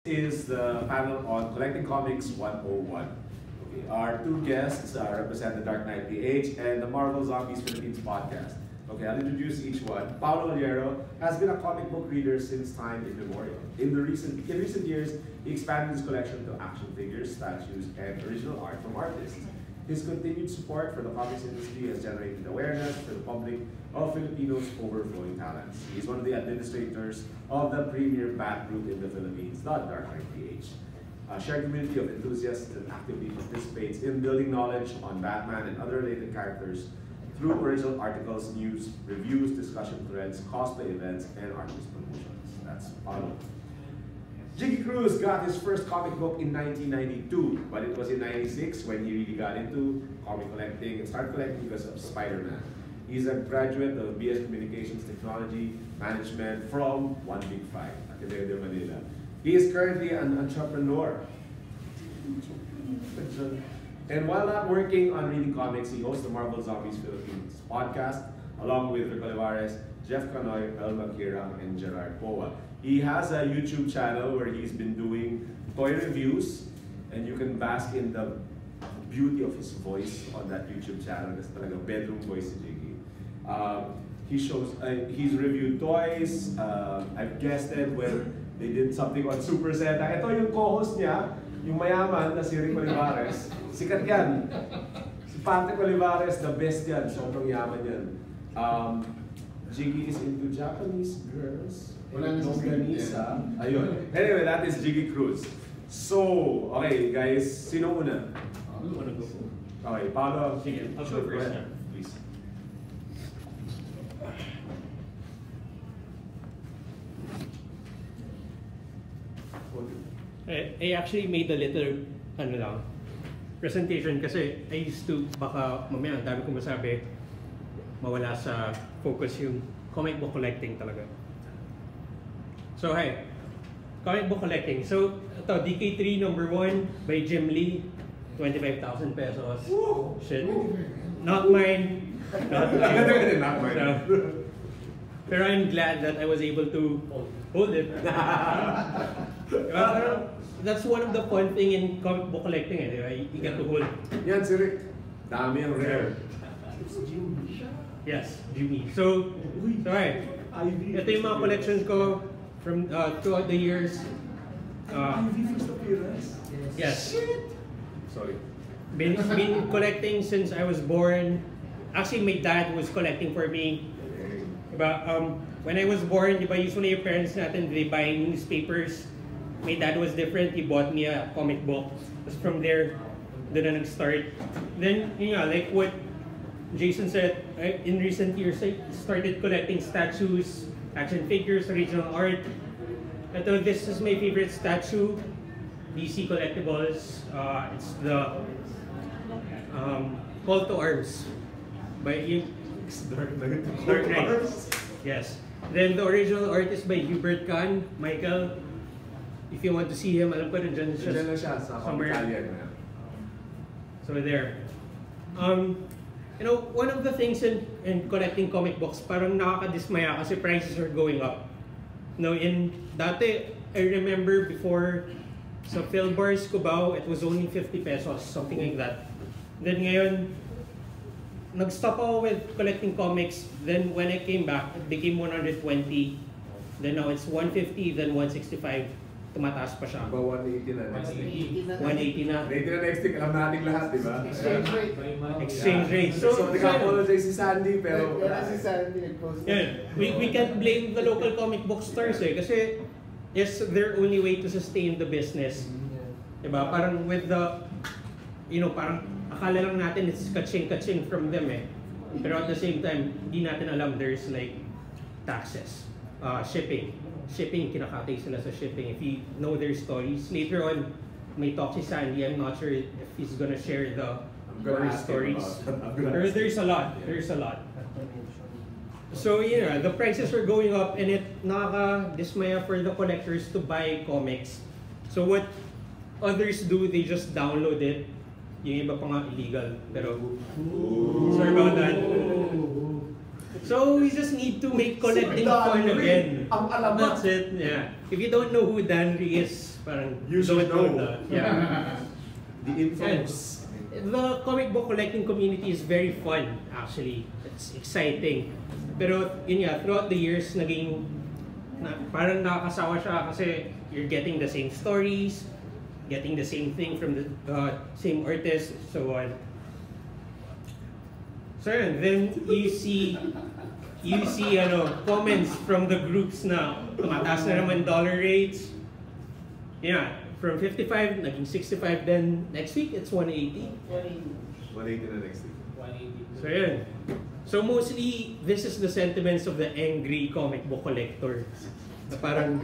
Is the panel on Collecting Comics 101. Okay, our two guests represent the Dark Knight PH and the Marvel Zombies Philippines podcast. Okay, I'll introduce each one. Paulo Oliero has been a comic book reader since time immemorial. In recent years, he expanded his collection to action figures, statues, and original art from artists. His continued support for the comics industry has generated awareness for the public of Filipinos' overflowing talents. He is one of the administrators of the premier Bat group in the Philippines, the Dark Knight PH. A shared community of enthusiasts that actively participates in building knowledge on Batman and other related characters through original articles, news, reviews, discussion threads, cosplay events, and artist promotions. That's Paulo. Jiggy Cruz got his first comic book in 1992, but it was in 96 when he really got into comic collecting and started collecting because of Spider-Man. He's a graduate of BS Communications Technology Management from One Big Five, Ateneo de Manila. He is currently an entrepreneur. And while not working on reading comics, he hosts the Marvel Zombies Philippines podcast, along with Rico Olivares, Jeff Canoy, Elma Kirang, and Gerard Poa. He has a YouTube channel where he's been doing toy reviews, and you can bask in the beauty of his voice on that YouTube channel. That's talaga bedroom voice si Jiggy. He's reviewed toys. I've guested when they did something on Super Zeta. Ito yung co-host niya, yung mayaman na si Rico Olivares. Sikat yan. Si Patrick Olivares, the best yan. Sobrang yaman yan. Jiggy is into Japanese girls. Longganisa. Ayun. Anyway, that is Jiggy Cruz. So, okay guys, sino una? You wanna go for? Okay, Paulo. Sige, I'll go first. Please. I actually made a little presentation kasi I used to, baka mamaya ang dami kong masabi, mawala sa focus yung comic book collecting talaga. So hi, comic book collecting. So ito, DK3 number 1 by Jim Lee, 25,000 pesos. Woo! Shit. Not mine. Not mine. Not mine. So, pero I'm glad that I was able to hold it. That's one of the fun thing in comic book collecting, eh, you get to hold. Yan si Rick. Dami ang rare. Yes, Jimmy. So right. Ito yung mga collections ko from throughout the years. First appearance? Yes. Shit! Sorry. Been collecting since I was born. Actually, my dad was collecting for me. Diba, when I was born, diba, usually your parents natin, they buy newspapers. My dad was different. He bought me a comic book. From there, doon na nag-start. Then, like what Jason said, in recent years, I started collecting statues, action figures, original art. Ito, this is my favorite statue, DC Collectibles. It's the Call to Arms by Dark Knight. Yes. Then the original art is by Hubert Kahn, Michael. If you want to see him, alam ko nandiyan siya somewhere. So there. One of the things in collecting comic books, parang nakakadismaya kasi prices are going up. Dati, I remember before, sa Philbars Cubao, it was only 50 pesos, something like that. Then ngayon, nag-stop ako with collecting comics. Then when I came back, it became 120. Then now it's 150, then 165. Tumataas pa siya. 180 na. 180 na. 180 na next week. Alam natin lahat, di ba? Exchange rate. Exchange rate. So nag-apologize si Sandy, pero... Si Sandy nag-post. We can't blame the local comic book stores kasi it's their only way to sustain the business. Diba? Parang with the, parang akala lang natin it's kaching-kaching from them eh. Pero at the same time, hindi natin alam there's like taxes, shipping, kinakatay sila sa shipping. If you know their stories, later on, may talk si Sandy. I'm not sure if he's gonna share the stories. Pero there's a lot. So the prices are going up and it nakaka-dismaya for the collectors to buy comics. So what others do, they just download it. Yung iba pa nga illegal. Pero sorry about that. So we just need to make collecting fun again. Ang alamat. That's it. Yeah. If you don't know who Dan Ree is, parang You should don't know. that. Yeah. The infamous. The comic book collecting community is very fun, actually. It's exciting. Pero yun nga, throughout the years, parang nakakasawa siya kasi you're getting the same stories, getting the same thing from the same artist, so on. So yun, then you see comments from the groups na tumataas na naman dollar rates. Yeah, from 55 naging 65, then next week it's 180. 180 na next week. 180. So yun. So mostly this is the sentiments of the angry comic book collector. Na parang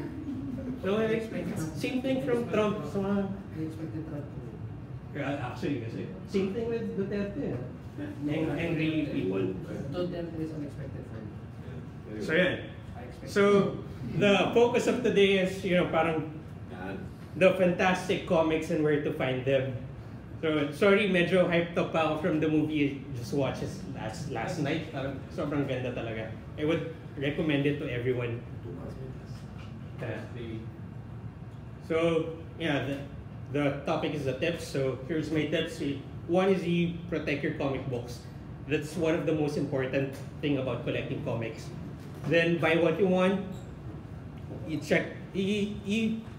same thing from Trump sa mga actually kasi same thing with Duterte. Angry people. Duterte is unexpected for me. So yeah. So the focus of today is parang the fantastic comics and where to find them. So sorry, medyo hyped up pa ako from the movie. Just watched it last night. Parang sobrang ganda talaga. I would recommend it to everyone. So yeah, the topic is the tips. So here's my tips. One is you protect your comic books. That's one of the most important thing about collecting comics. Then buy what you want. You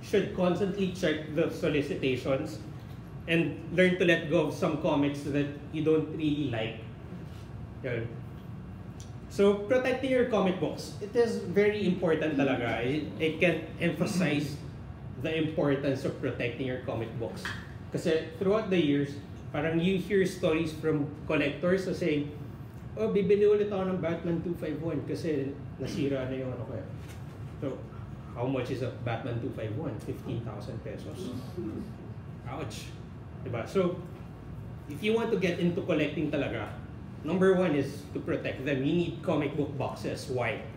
should constantly check the solicitations and learn to let go of some comics that you don't really like. Yun. So protecting your comic books, it is very important talaga. I can't emphasize the importance of protecting your comic books. Kasi throughout the years, parang you hear stories from collectors na saying, oh, bibili ulit ako ng Batman 251 kasi nasira na yung ano ko. So, how much is a Batman 251? 15,000 pesos. Ouch. Diba? So, if you want to get into collecting talaga, number one is to protect them. You need comic book boxes. Why?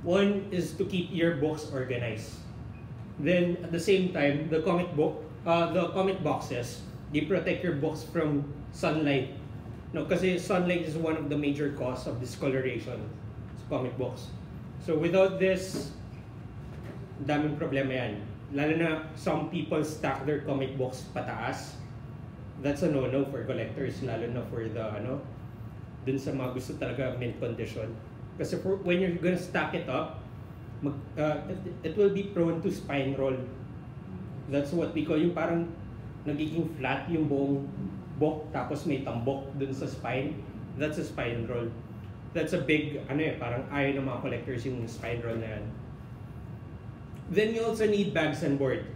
One is to keep your books organized. Then, at the same time, the comic boxes, they protect your books from sunlight. No, kasi sunlight is one of the major cause of discoloration sa comic books. So without this, daming problema yan. Lalo na some people stack their comic books pataas. That's a no-no for collectors, lalo na for the dun sa mga gusto talaga mint condition. Kasi when you're gonna stack it up, it will be prone to spine roll. That's what we call yung parang nagiging flat yung buong book tapos may tambok dun sa spine. That's a spine roll. That's a big parang ayaw ng mga collectors yung spine roll na yan. Then you also need bags and board.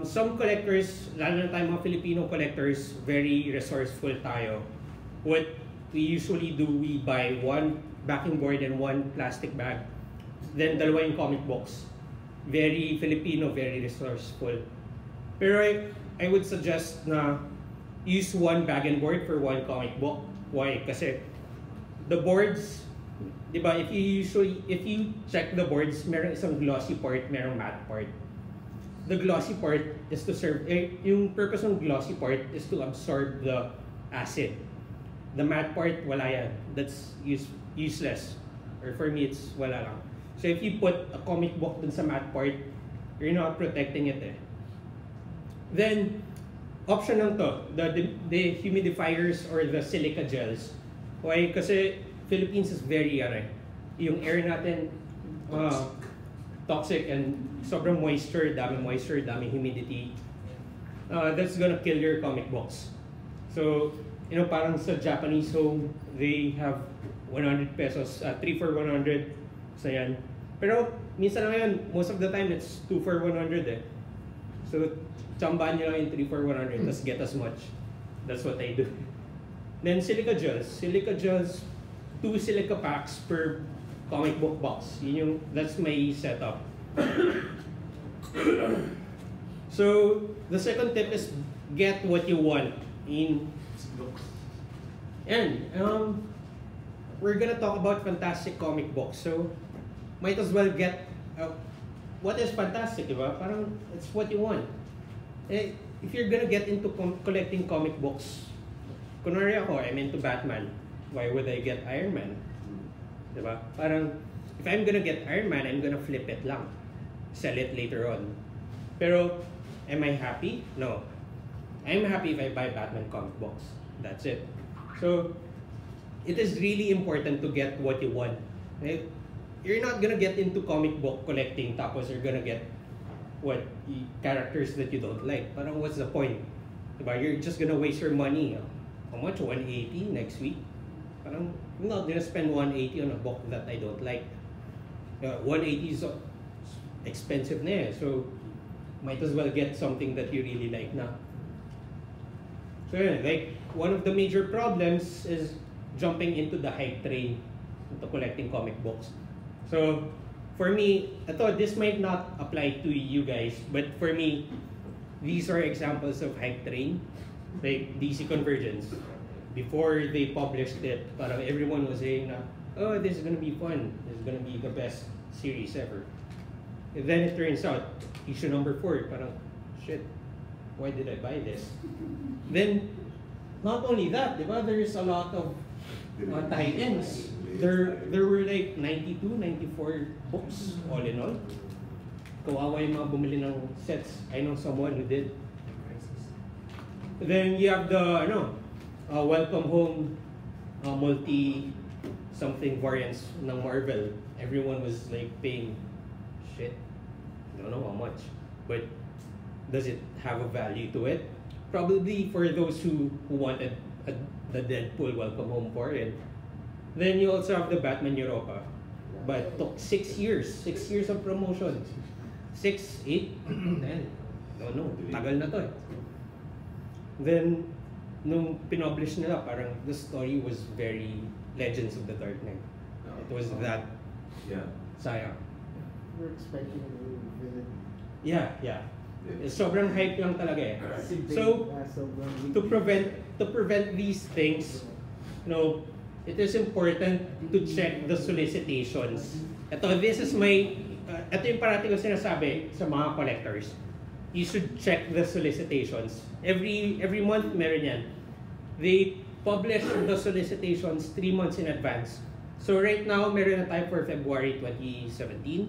Some collectors, lalo na tayo mga Filipino collectors, very resourceful tayo. What we usually do, we buy one backing board and one plastic bag. Then dalawa yung comic books. Very Filipino, very resourceful. Pero I would suggest na use one bag and board for one comic book. Why? Kasi the boards, di ba, if you check the boards, meron isang glossy part, merong matte part. The glossy part is to serve, yung purpose ng glossy part is to absorb the acid. The matte part, wala yan. That's useless. Or for me, it's wala lang. So if you put a comic book dun sa matte part, you're not protecting it Then, option lang to, the humidifiers or the silica gels. Why? Kasi Philippines is very, yung air natin, toxic and sobrang moisture, daming humidity. That's gonna kill your comic books. So, parang sa Japanese home, they have 100 pesos, 3 for 100. So yan. Pero minsan lang yun, most of the time it's 2 for 100 So, tsambahan nyo lang yung 3 for 100, tas get as much. That's what I do. Then silica gels. Silica gels, 2 silica packs per comic book box. That's my setup. So, the second tip is get what you want in books. And we're gonna talk about fantastic comic books. So, might as well get what is fantastic, diba? Parang it's what you want. If you're gonna get into collecting comic books, kunwari ako, I'm into Batman. Why would I get Iron Man? Diba? Parang, if I'm gonna get Iron Man, I'm gonna flip it lang. Sell it later on. Pero, am I happy? No. I'm happy if I buy Batman comic books. That's it. So, it is really important to get what you want. Right? You're not gonna get into comic book collecting tapos you're gonna get characters that you don't like. Parang what's the point? Diba? You're just gonna waste your money. How much? 180 next week? Parang I'm not gonna spend 180 on a book that I don't like. 180 is expensive na eh. So, might as well get something that you really like na. So yeah, like one of the major problems is jumping into the hype train into collecting comic books. So for me, this might not apply to you guys, but for me, these are examples of hype train, like DC Convergence. Before they published it, parang everyone was saying na, oh, this is gonna be fun. This is gonna be the best series ever. And then it turns out, issue number 4, parang, shit, why did I buy this? Then, not only that, diba, there's a lot of tie-ins. There were like 92, 94 books, all in all. Kawawa yung mga bumili ng sets. I know someone who did. Then you have the, Welcome Home multi-something variants ng Marvel. Everyone was like paying shit. I don't know how much. But does it have a value to it? Probably for those who wanted the Deadpool Welcome Home variant. Then you also have the Batman Europa. But took 6 years. 6 years of promotion. 6, 8, 10. Don't know. Tagal na to eh. Then, nung pinublish nila, parang the story was very Legends of the Dark Knight. It was that sayang. We're expecting a new villain. Yeah. Sobrang hype lang talaga eh. So, to prevent these things, it is important to check the solicitations. This is ito yung parati ko sinasabi sa mga collectors. You should check the solicitations. Every month meron yan. They publish the solicitations 3 months in advance. So right now, meron na tayo for February 2017.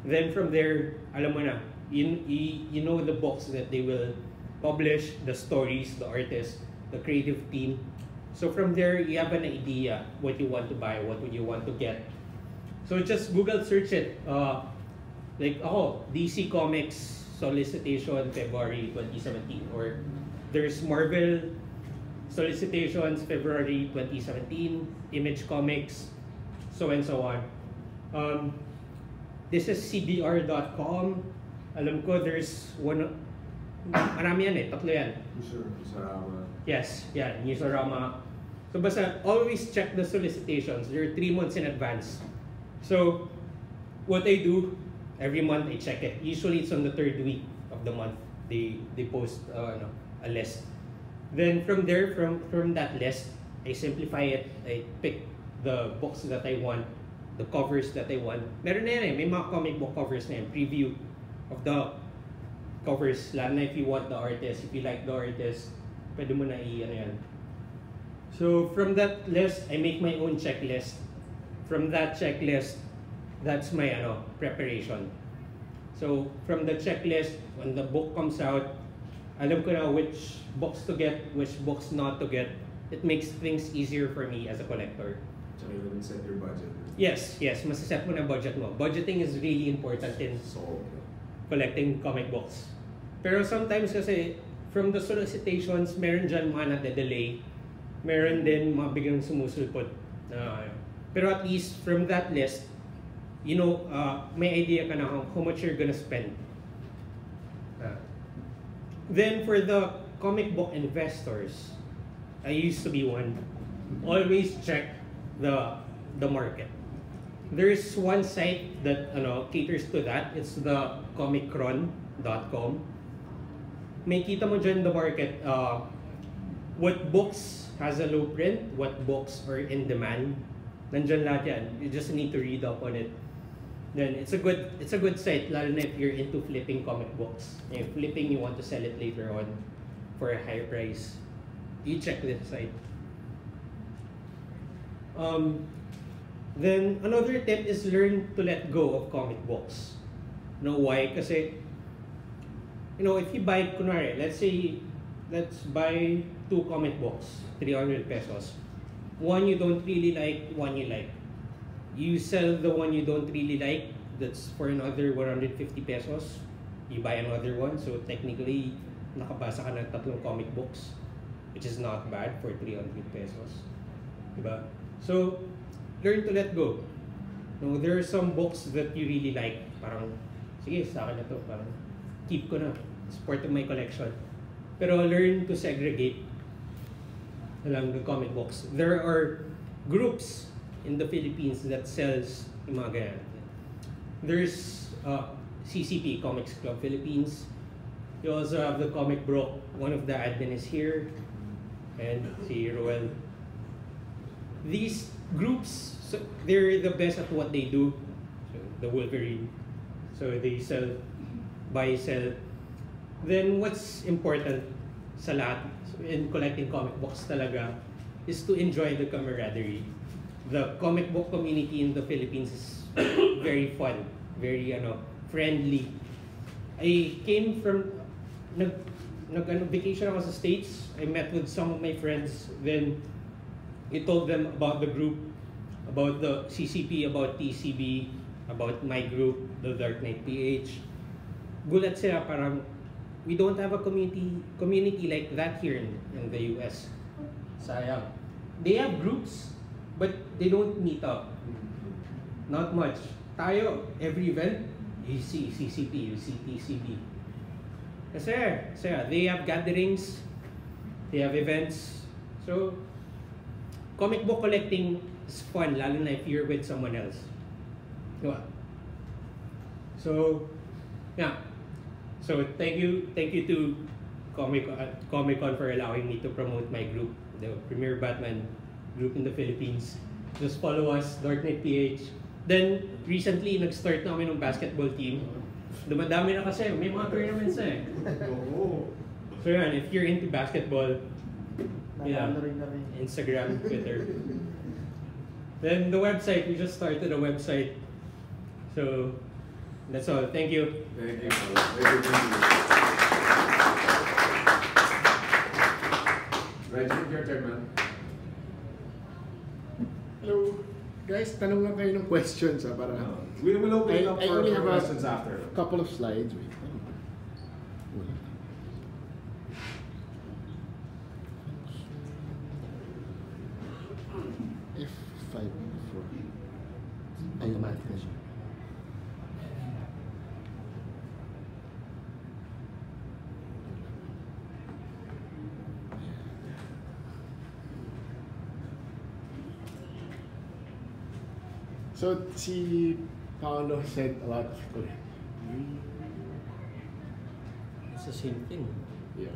Then from there, alam mo na, you know the books that they will publish, the stories, the artists, the creative team. So from there, you have an idea what you want to buy, what would you want to get. So just Google search it. Like DC Comics solicitation February 2017, or there's Marvel solicitations February 2017, Image Comics, so and so on. This is cbr.com. Alam ko there's marami yan eh, tatlo yan. Newsarama. Yes, yeah, Newsarama. So basta always check the solicitations. They're 3 months in advance. So what I do, every month I check it. Usually it's on the 3rd week of the month. They post a list. Then from there, from that list, I simplify it. I pick the books that I want, the covers that I want. Meron na yan eh, may mga comic book covers na yan. Preview of the covers. Lalo na if you want the artist, if you like the artist, pwede mo na yan. So from that list, I make my own checklist. From that checklist, that's my preparation. So from the checklist, when the book comes out, alam ko na which books to get, which books not to get. It makes things easier for me as a collector. So you can set your budget. Yes, masaset mo na budget mo. Budgeting is really important in collecting comic books. Pero sometimes kasi, from the solicitations, meron dyan mga nade-delay. Meron din mga biglang sumusulpot. Pero at least from that list, may idea ka na how much you're gonna spend. Then for the comic book investors, I used to be one. Always check the market. There is one site that caters to that. It's the comicron.com. May kita mo dyan the market. What books has a low print? What books are in demand? Nandyan lahat yan. You just need to read up on it. Then it's a good site, lalo na if you're into flipping comic books. If flipping, you want to sell it later on for a higher price. You check this site. Then another tip is learn to let go of comic books. You know why? Kasi, you know, if you buy, kunwari, let's buy 2 comic books, 300 pesos. One you don't really like, one you like. You sell the one you don't really like, that's for another 150 pesos. You buy another one, so technically, nakabasa ka ng 3 comic books, which is not bad for 300 pesos. Diba? So, learn to let go. No, there are some books that you really like. Parang, sige, sa akin na to. Parang, keep ko na. It's part of my collection. Pero learn to segregate along the comic books. There are groups in the Philippines that sells yung mga ganyan. There's CCP, Comics Club Philippines. You also have the Comic Brook. One of the admin is here. And si Roel. These groups, so they're the best at what they do. So the Wolverine. So they sell, buy, sell. Then what's important sa lahat in collecting comic books talaga is to enjoy the camaraderie. The comic book community in the Philippines is very fun, very friendly. I came from vacation ako sa States. I met with some of my friends. Then I told them about the group, about the CCP, about TCB, about my group, the Dark Knight PH. Gulat sila, parang we don't have a community like that here in the US. Sayang. They have groups, but they don't meet up. Not much. Tayo, every event, you see CCP, you see TCB. Kasi they have gatherings, they have events. So, comic book collecting is fun, lalo na if you're with someone else. Diba? So, yeah. So, thank you to Comic-Con for allowing me to promote my group, the Premier Batman group in the Philippines. Just follow us, Dark Knight PH. Then, recently, nag-start na kami ng basketball team. Dumadami na kasi, may mga tournaments na eh. So yan, if you're into basketball, yeah, Instagram, Twitter. Then the website, we just started a website. So, that's all. Thank you. Thank you. Thank you. Reggie, your turn, man. Hello. Guys, tanong lang kayo ng questions para... We will open it up I for only have questions after. a couple of slides. Wait. F5 before. Automatic na siya. So, si Paolo said a lot of correct. It's the same thing. Yeah.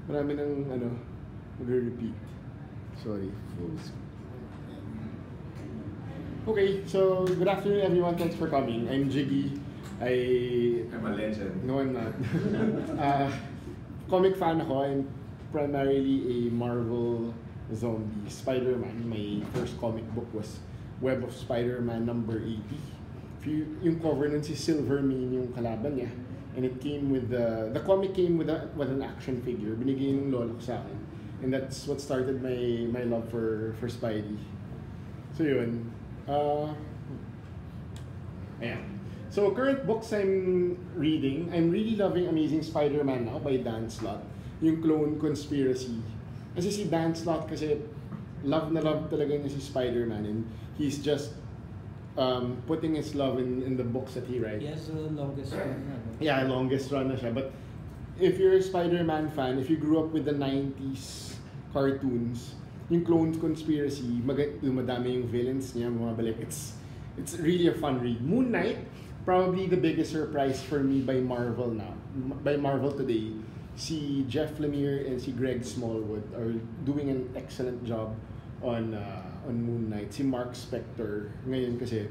Marami nang mag-repeat. Sorry. Okay, so good afternoon everyone. Thanks for coming. I'm Jiggy. I'm a legend. No, I'm not. Comic fan ako. I'm primarily a Marvel zombie. Spider-Man. My first comic book was Web of Spider-Man number 80. Yung cover nun si Silvermane yung kalaban niya. And it came with the comic came with an action figure. Binigay ng lola ko sa akin. And that's what started my love for Spidey. So yun. Ayan. So current books I'm reading, I'm really loving Amazing Spider-Man now by Dan Slott. Yung Clone Conspiracy. Kasi si Dan Slott kasi love na love talaga niya si Spider-Man, and he's just putting his love in the books that he writes. He has the longest run. Yeah, longest run na siya. But if you're a Spider-Man fan, if you grew up with the 90s cartoons, yung Clone Conspiracy, madami yung villains niya, bumabalik. It's really a fun read. Moon Knight, probably the biggest surprise for me by Marvel now. By Marvel today, si Jeff Lemire and si Greg Smallwood are doing an excellent job on Moon Knight. Si Mark Spector ngayon kasi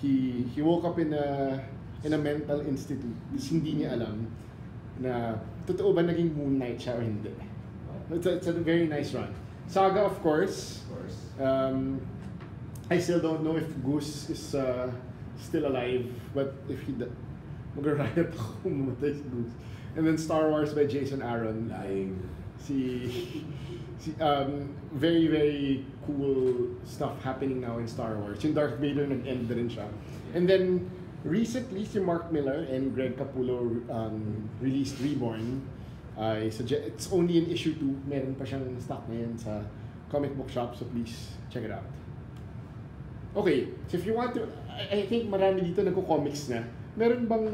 he woke up in a mental institute. Hindi niya alam na totoo ba naging Moon Knight siya o hindi. It's a very nice run. Saga, of course. I still don't know if Goose is still alive, but if he mag-riot ako kung mamatay si Goose. And then Star Wars by Jason Aaron. Lying. Very, very cool stuff happening now in Star Wars. Yung Darth Vader nag-end na rin siya. And then, recently, si Mark Miller and Greg Capullo released Reborn. I suggest, it's only in issue 2. Meron pa siyang stock ngayon sa comic book shop, so please check it out. Okay, so if you want to, I think marami dito nagko-comics na. Meron bang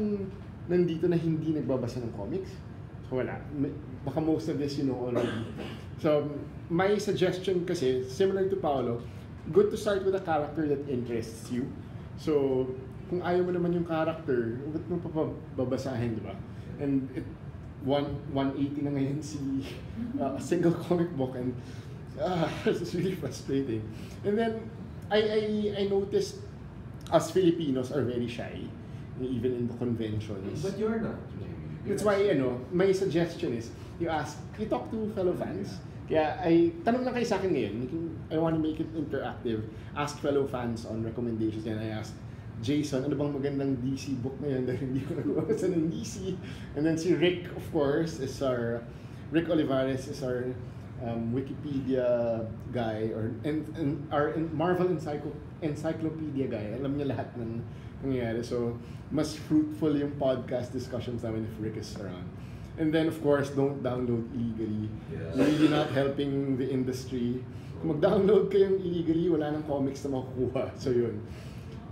nandito na hindi nagbabasa ng comics? So wala. Baka most of this you know already. So my suggestion kasi, similar to Paolo, good to start with a character that interests you. So kung ayaw mo naman yung character, ba't mo pa babasahin, di ba? And 180 na ngayon si a single comic book, and it's really frustrating. And then I noticed us Filipinos are very shy, even in the conventions. But you're not. That's why, my suggestion is, you talk to fellow fans. Kaya, tanong lang kayo sa akin ngayon, I want to make it interactive. Ask fellow fans on recommendations. And I asked Jason, ano bang magandang DC book ngayon dahil hindi ko nagbabasa ng DC. And then si Rick, of course, Rick Olivares is our Wikipedia guy, and our Marvel Encyclopedia guy. Alam niya lahat ng nangyayari. So, mas fruitful yung podcast discussions namin if Rick is around. And then, of course, don't download illegally. Yes. Really not helping the industry. Kung mag-download kayong illegally, wala nang comics na makukuha. So, yun.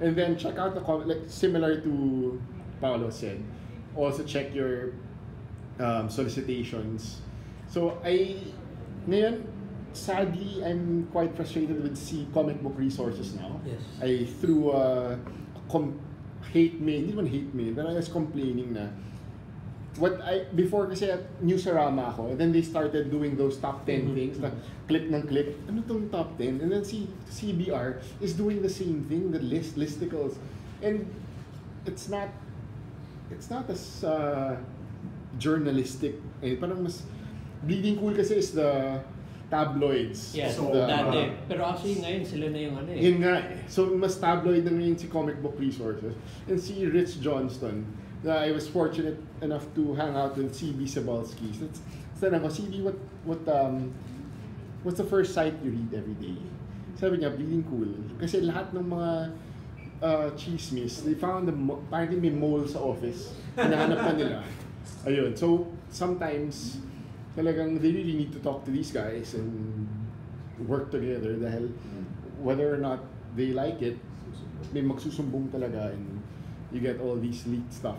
And then, check out the comic, like similar to Paolo said. Also, check your solicitations. So, ngayon, sadly, I'm quite frustrated with comic book resources now. Yes. I threw a hate mail, hindi naman hate mail, but I was complaining na before kasi at Newsarama ako, and then they started doing those top 10 things, na click ng click, ano tong top 10? And then CBR is doing the same thing, the listicles. And it's not as journalistic. Parang mas Bleeding Cool kasi is the tabloids. Yes, So, dati. Pero actually ngayon sila na yung ano eh. Yun nga eh. So mas tabloid na ngayon si Comic Book Resources. And si Rich Johnston, I was fortunate enough to hang out with CB Sabalski. So ako, CB, what's the first site you read every day? Sabi niya, Bleeding Cool. Kasi lahat ng mga chismis, they found apparently may mole sa office. Hinahanap pa nila. Ayun. So sometimes, talagang they really need to talk to these guys and work together dahil whether or not they like it, may magsusumbong talaga and you get all these leaked stuff.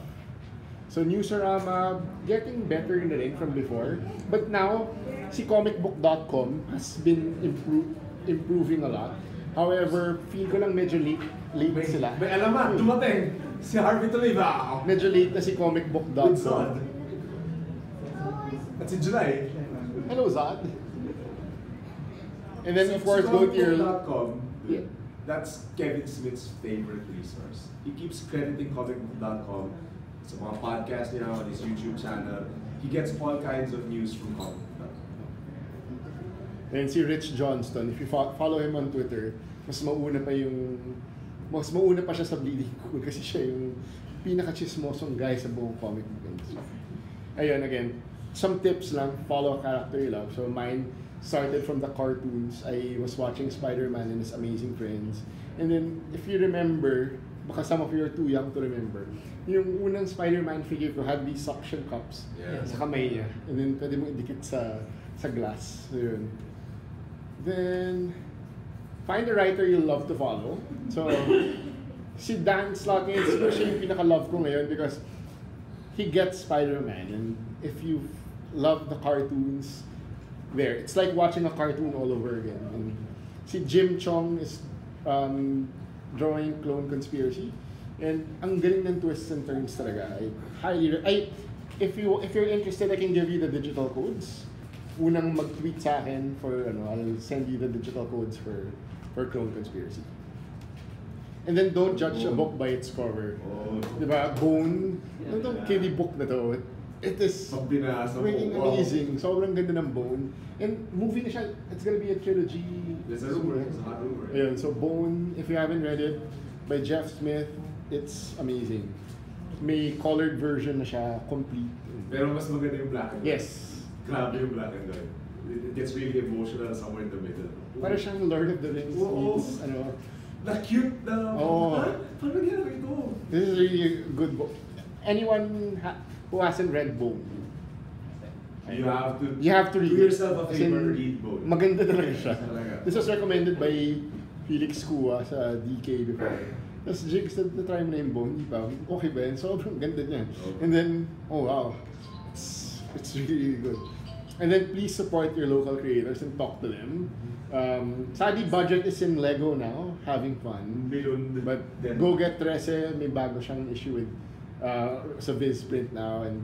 So Newsarama, getting better na rin from before. But now, si comicbook.com has been improving a lot. However, feel ko lang medyo late sila. May alamat, dumating! Si Harvey Toliva! Medyo late na si comicbook.com. With Zod. At si July. Hello, Zod. And then, of course, go to your... Comicbook.com, Yeah. that's Kevin Smith's favorite resource. He keeps crediting comicbook.com sa mga podcast niya on his YouTube channel. He gets all kinds of news from comicbook.com. And si Rich Johnston, if you follow him on Twitter, mas mauna pa siya sa Bleeding Cool kasi siya yung pinaka-chismosong guy sa buong comic book industry. Ayun, again, some tips lang, follow a character you love. So mine started from the cartoons. I was watching Spider-Man and His Amazing Friends. And then, if you remember, baka some of you are too young to remember, yung unang Spider-Man figure ko had these suction cups sa kamay niya. And then, pwede mo idikit sa glass. So yun. Then, find a writer you love to follow. So, si Dan Slott ngayon, siguro siya yung pinaka-love ko ngayon because he gets Spider-Man. And if you love the cartoons, it's like watching a cartoon all over again. And si Jim Chong is drawing Clone Conspiracy. And ang galing ng twists and turns talaga. If you're interested, I can give you the digital codes. Unang mag-tweet sa akin I'll send you the digital codes for Clone Conspiracy. And then don't judge a book by its cover. Diba? Bone. Ano tong kiddie book na to? It is freaking amazing. Sobrang ganda ng Bone. And movie na siya. It's gonna be a trilogy There's a rumor. It's a hot rumor. Ayun, so Bone, if you haven't read it, by Jeff Smith, it's amazing. May colored version na siya, complete. Pero mas maganda yung black and white. Yes. Grabe yung black and white. It gets really emotional somewhere in the middle. Para siyang Lord of the Rings Oo. meets, ano. Na cute na. Oo. Paano nangyari ito? This is really a good book. Anyone who hasn't read Bone, You have to read do it. yourself a As favor, in, read Bone. Maganda talaga siya. Talaga. This was recommended by Felix Kua sa DK before. Tapos Jigs, na-try mo na yung Bone, di ba? Okay ba yun? Sobrang ganda niya. Okay. And then, oh wow, it's really good. And then please support your local creators and talk to them. Sadly, budget is in Lego now, having fun. Million. But Go Get 13, may bago siyang issue with sa Vizprint now. And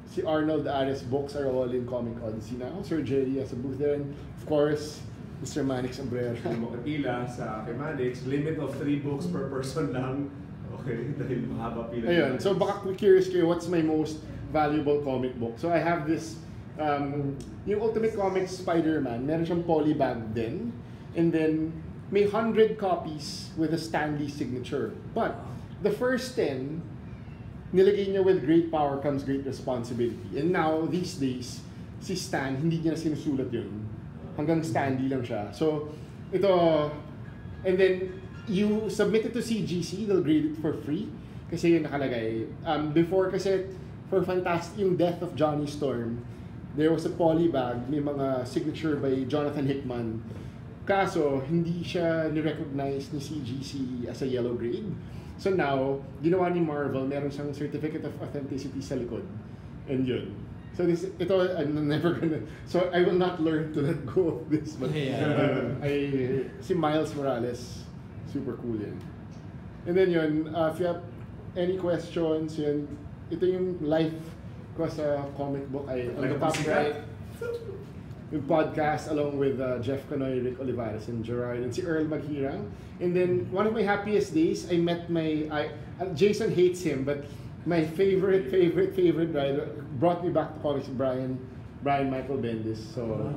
si Arnold Ares books are all in Comic Odyssey now. Sir Jerry has a booth there. And of course, Mr. Manix Abrera. Yung makapila sa Kemanix, limit of 3 books per person lang. Okay, dahil mahaba pila. Ayun, so baka curious kayo, what's my most valuable comic book? So I have this, yung Ultimate Comics Spider-Man, meron siyang polybag din. And then, may 100 copies with a Stan Lee signature. But, the first 10, nilagay niya with great power comes great responsibility. And now, these days, si Stan, hindi niya na sinusulat yun. Hanggang Stan Lee lang siya. So, ito, and then, you submit it to CGC, they'll grade it for free. Kasi yun nakalagay. Before kasi, for Fantastic, yung Death of Johnny Storm, there was a polybag, may mga signature by Jonathan Hickman. Kaso, hindi siya ni-recognize ni CGC as a yellow grade. So now, ginawa ni Marvel, meron siyang certificate of authenticity sa likod. And yun. So ito, I'm never gonna, so I will not learn to let go of this. But si Miles Morales, super cool yan. And then yun, if you have any questions, yun, ito yung life ko sa comic book ay on the top right. Yung podcast along with Jeff Canoy, Rick Olivares, and Gerard, and si Earl Maghirang. And then, one of my happiest days, I met Jason hates him, but my favorite writer brought me back to comics, Brian Michael Bendis. So,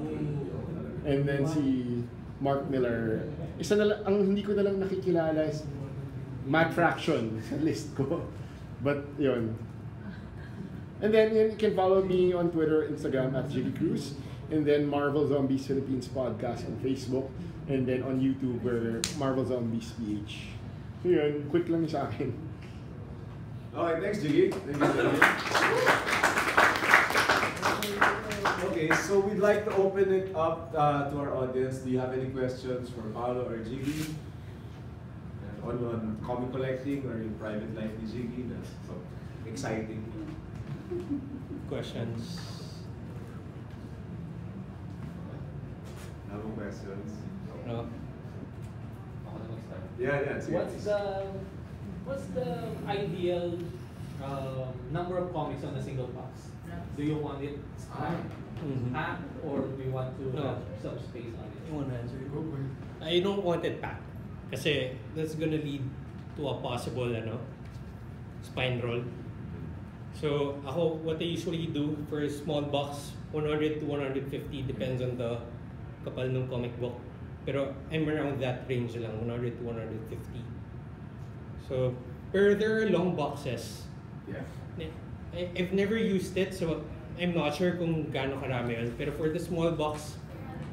and then si Mark Miller. Isa na lang, ang hindi ko na lang nakikilala is Matt Fraction sa list ko. But, yun. And then, you can follow me on Twitter, Instagram, @Jiggy Cruz. And then Marvel Zombies Philippines podcast on Facebook. And then on YouTube, where Marvel Zombies PH. So yun, quick lang sa akin. Okay, thanks, Jiggy. Thank you, Jiggy. Okay, so we'd like to open it up to our audience. Do you have any questions for Paolo or Jiggy? On comic collecting or yung private life ni Jiggy? That's so exciting. Questions? No questions. No. Yeah. What's the ideal number of comics on a single box? Do you want it packed or do you want to have some space on it? You want to answer? I don't want it packed. Kasi that's gonna lead to a possible spine roll. So ako, what I usually do for a small box, 100 to 150 depends on the kapal ng comic book. Pero I'm around that range lang, 100 to 150. So, pero there are long boxes. Yeah. I've never used it, so I'm not sure kung gaano karami yun. Pero for the small box,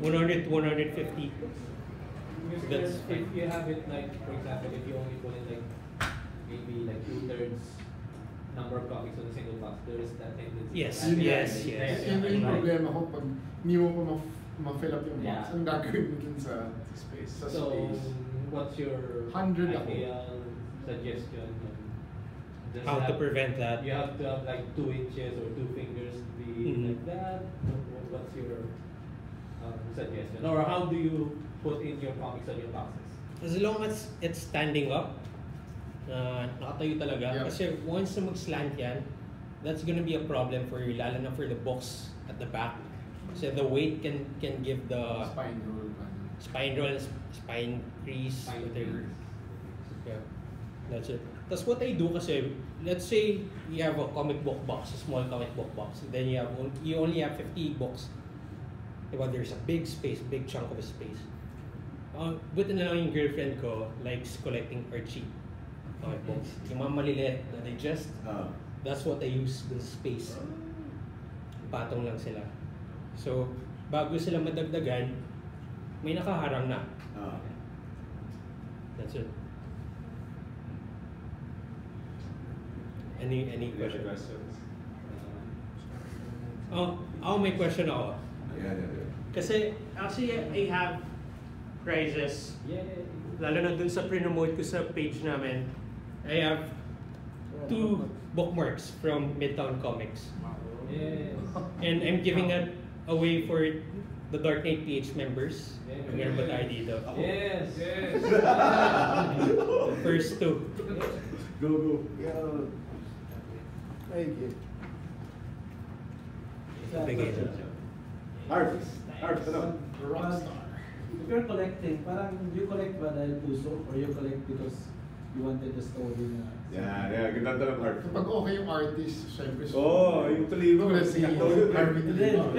100 to 150. Because if you have it like, for example, if you only put in like maybe like 2/3 number of copies on a single box, there is that tendency. Yes. Yun yung problema ko pag hindi mo pa ma-fill up yung box. Yeah. Ang gagawin mo dun sa space. So, what's your 100 ako. ideal suggestion? Does How it to have- prevent that? You have to have like 2 inches or 2 fingers be like that? What's your suggestion? Or how do you put in your comics on your boxes? As long as it's standing up, nakatayo talaga. Yeah. Kasi once na mag-slant yan, that's gonna be a problem for you, lalo na for the box at the back. So the weight can give the spine roll. spine roll, spine crease, whatever. Yeah, that's it. That's what I do kasi, let's say you have a comic book box, a small comic book box, and then you only have 50 books. Diba, there's a big space, big chunk of a space. Buti na lang yung girlfriend ko likes collecting Archie comic books. Yung mga maliliit na they just, that's what I use the space. Patong lang sila. So, bago sila madagdagan, may nakaharang na. That's it. Any questions? May question ako. Yeah. Kasi actually I have prizes. Yeah. Lalo na dun sa pre-promote ko sa page namin. I have 2 bookmarks from Midtown Comics. Yes. And I'm giving it away for the Dark Knight PH members. Meron ba tayo dito? Yes. The first 2. Go. Thank you. Bigay na. Arf, ano? Rockstar. If you're collecting, parang you collect ba dahil puso or you collect because you wanted the story na... Yeah, ganda ng art. Kapag okay yung artist, syempre. Yung tuloy mo. Tulad si Harvey Tulibo.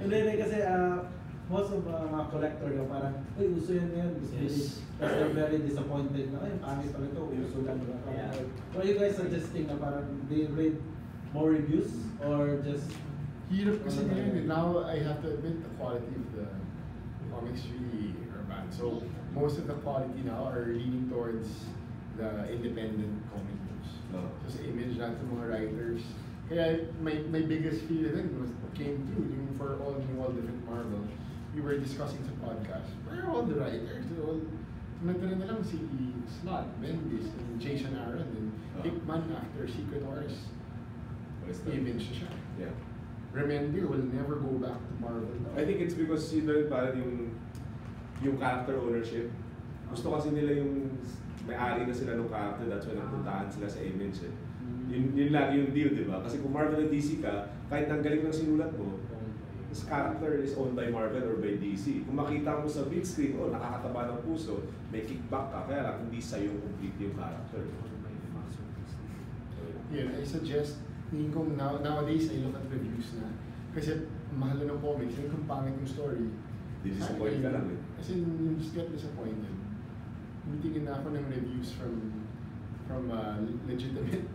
Hindi kasi most of mga collector yung parang, uy, uso yan ngayon. Yes. Kasi they're very disappointed na, ay, pangit pala ito, uso lang. Yeah. So are you guys suggesting na parang they read more reviews or just... Hirap kasi ngayon. Now, I have to admit, the quality of the comics really are bad. So, most of the quality now are leaning towards the independent comic books. So, sa image natin mga writers. Kaya, my biggest fear then came through yung for all different Marvel. We were discussing sa podcast. Where are all the writers? Natira na lang si Slott, Bendis, and Jason Aaron, and Hickman after Secret Wars. Image siya. Yeah. Remender will never go back to Marvel. I think it's because yun na rin parang yung character ownership. Gusto kasi nila yung may-ari na sila ng character, that's why napuntahan sila sa image eh. Yun lagi yung deal, di ba? Kasi kung Marvel at DC ka, kahit ang galing ng sinulat mo, this character is owned by Marvel or by DC. Kung makita mo sa big screen, nakakataba ng puso, may kickback ka, kaya lang hindi sa'yo complete yung character. Yeah, I suggest, kung nowadays I look at reviews na, kasi mahal na ng comics, yung kung pangit yung story, Disappoint ka lang eh. Kasi you just get disappointed. Tingin na ako ng reviews from legitimate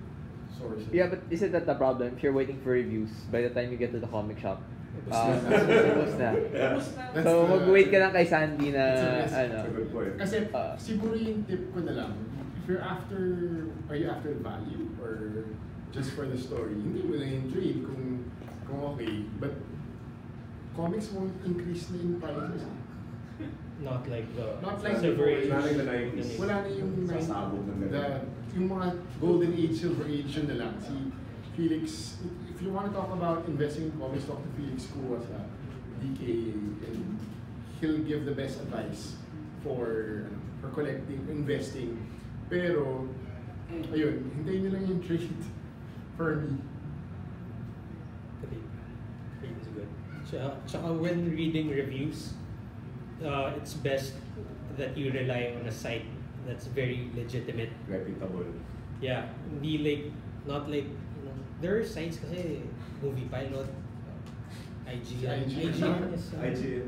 sources. Yeah, but isn't that the problem? If you're waiting for reviews, by the time you get to the comic shop, Tapos na. That's So, the- mag-wait ka lang kay Sandy na, That's a ano. That's a good point. Kasi siguro yung tip ko na lang, if you're are you after value or just for the story? Hindi mo na yung trade kung okay. But comics won't increase na in prices. Not like the Not like Silver before. Age. Not like the 90s. Wala na yung Sasabog ng ganun. yung mga golden age, silver age yun na lang. Si Felix, if you want to talk about investing in comics, talk to Felix Kuwa sa DKA and he'll give the best advice for collecting, investing. Pero, ayun, hintayin nyo lang yung trade for me. Trade is good. Tsaka when reading reviews, it's best that you rely on a site that's very legitimate. Reputable. Yeah, hindi like, not like, there are sites kasi, Movie Pilot, IGN. IGN. IGN.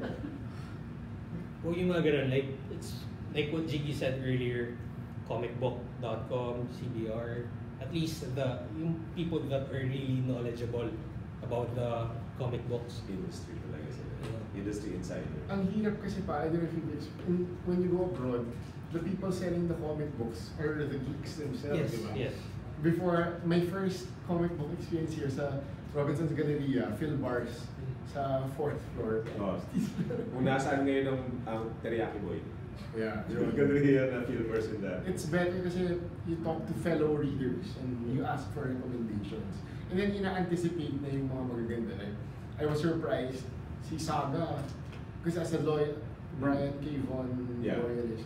O yung mga ganun, like, it's like what Jiggy said earlier, comicbook.com, CBR, at least yung people that are really knowledgeable about the comic books. Industry talaga sila. Industry insider. Ang hirap kasi pa, I don't know if you when you go abroad, the people selling the comic books are the geeks themselves, Yes, diba? yes. Before, my first comic book experience here sa Robinson's Galleria, Phil Bars, sa 4th floor. Kung nasaan ngayon ang Teriyaki Boy. Yeah. Yung galleria na filmers in that. It's better kasi you talk to fellow readers and you ask for recommendations. And then ina-anticipate na yung mga magaganda. Like, I was surprised, si Saga, kasi as a lawyer, Brian K. Vaughan, Yeah. loyalist,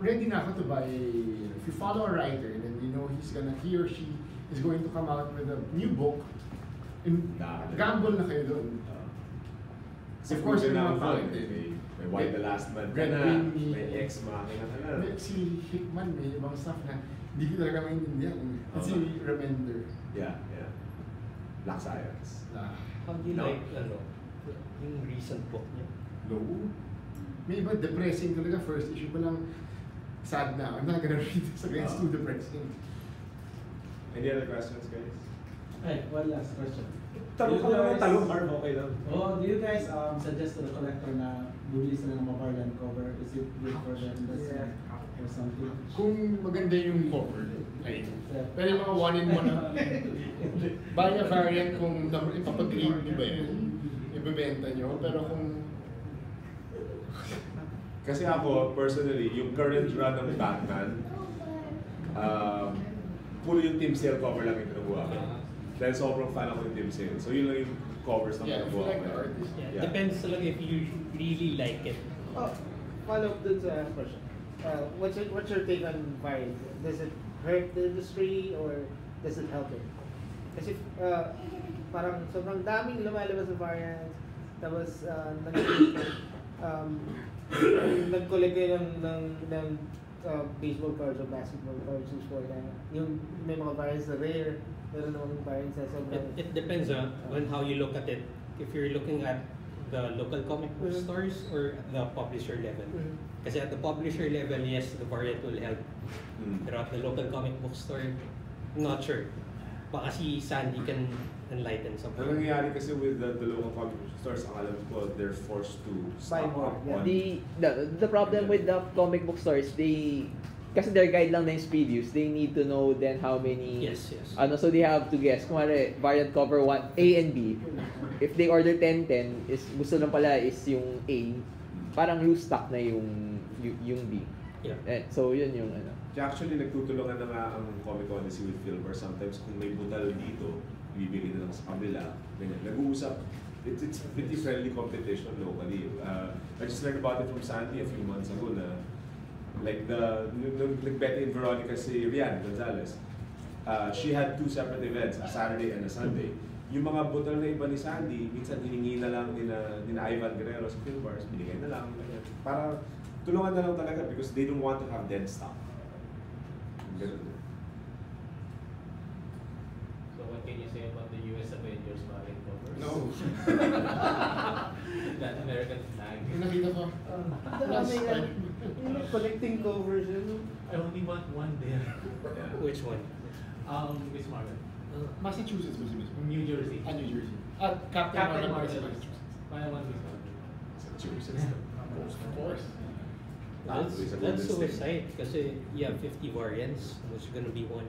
ready na ako to buy, if you follow a writer, then you know he or she is going to come out with a new book, and gamble na kayo doon. Of Of course, course, may na mga content. may Why the Last Man ka Red na, Wing, may Ex Machina ka na. Si Hickman, may ibang stuff na hindi ko talaga maintindihan. At si Remender. Yeah. Black Science. How do you No. like, yung recent book niya? low. May iba depressing talaga, first issue pa lang sad na. I'm not gonna read this again, it's too depressing. Any other questions, guys? Ay, one last question. Talong ka naman, talong hard, okay lang. Oh, do you guys suggest to the collector na bumili sila ng mga variant cover? Is it good for the industry or something? Kung maganda yung cover, ay, pero yung mga one-in-one na, buy a variant kung ipapag-grade nyo ba yan, ibibenta nyo, pero kung Kasi ako, personally, yung current run ng Batman, puro yung Team Sale cover lang yung kinukuha ko. Dahil sobrang fan ako ng Team Sale. So yun lang yung covers na yeah, if you kinukuha like ko. the artist. Yeah, Yeah. depends talaga if you really like it. Oh, follow up dun sa question. What's your take on variant? Does it hurt the industry or does it help it? Kasi parang sobrang daming lumalabas na variants, tapos nag-collect kayo ng baseball cards o basketball cards yung sport na yung may mga variants na rare, meron namang variants na sobrang It depends on how you look at it. If you're looking at the local comic book stores or at the publisher level. Kasi at the publisher level, yes, the variant will help. Pero at the local comic book store, I'm not sure. Baka si Sandy can enlighten Ang something. nangyayari kasi with the local comic book stores, ang alam ko, they're forced to stock more, up yeah. on. The problem with the comic book stores, kasi their guide lang na yung previews, they need to know then how many, Yes, yes. so they have to guess. Kung variant cover 1, A and B. If they order 10-10, is gusto lang pala is yung A, parang loose stock na yung B. Yeah. So yun yung ano. Actually, nagtutulungan na nga ang Comic Odyssey with Filmer. Sometimes kung may butal dito, bibili na lang sa kabila. Ganyan. Nag-uusap. It's pretty friendly competition locally. I just learned about it from Sandy a few months ago na like nag-bet in Veronica si Rian Gonzalez. She had 2 separate events, a Saturday and a Sunday. Yung mga butal na iba ni Sandy, minsan hiningi na lang ni Ivan Guerrero sa Filmars, binigay na lang. Para tulungan na lang talaga because they don't want to have dead stock. Ganun. So what can you say about the US Avengers variant covers? No. That American flag. Yung nakita ko, yung collecting covers yun. I only want one there. Which one? Miss Marvel. Massachusetts ba si Miss Marvel? New Jersey. New Jersey. At Captain Captain Marvel. Marvel. Massachusetts. I want Miss Marvel. Massachusetts. Of course. That's suicide kasi you have 50 variants. What's gonna be one?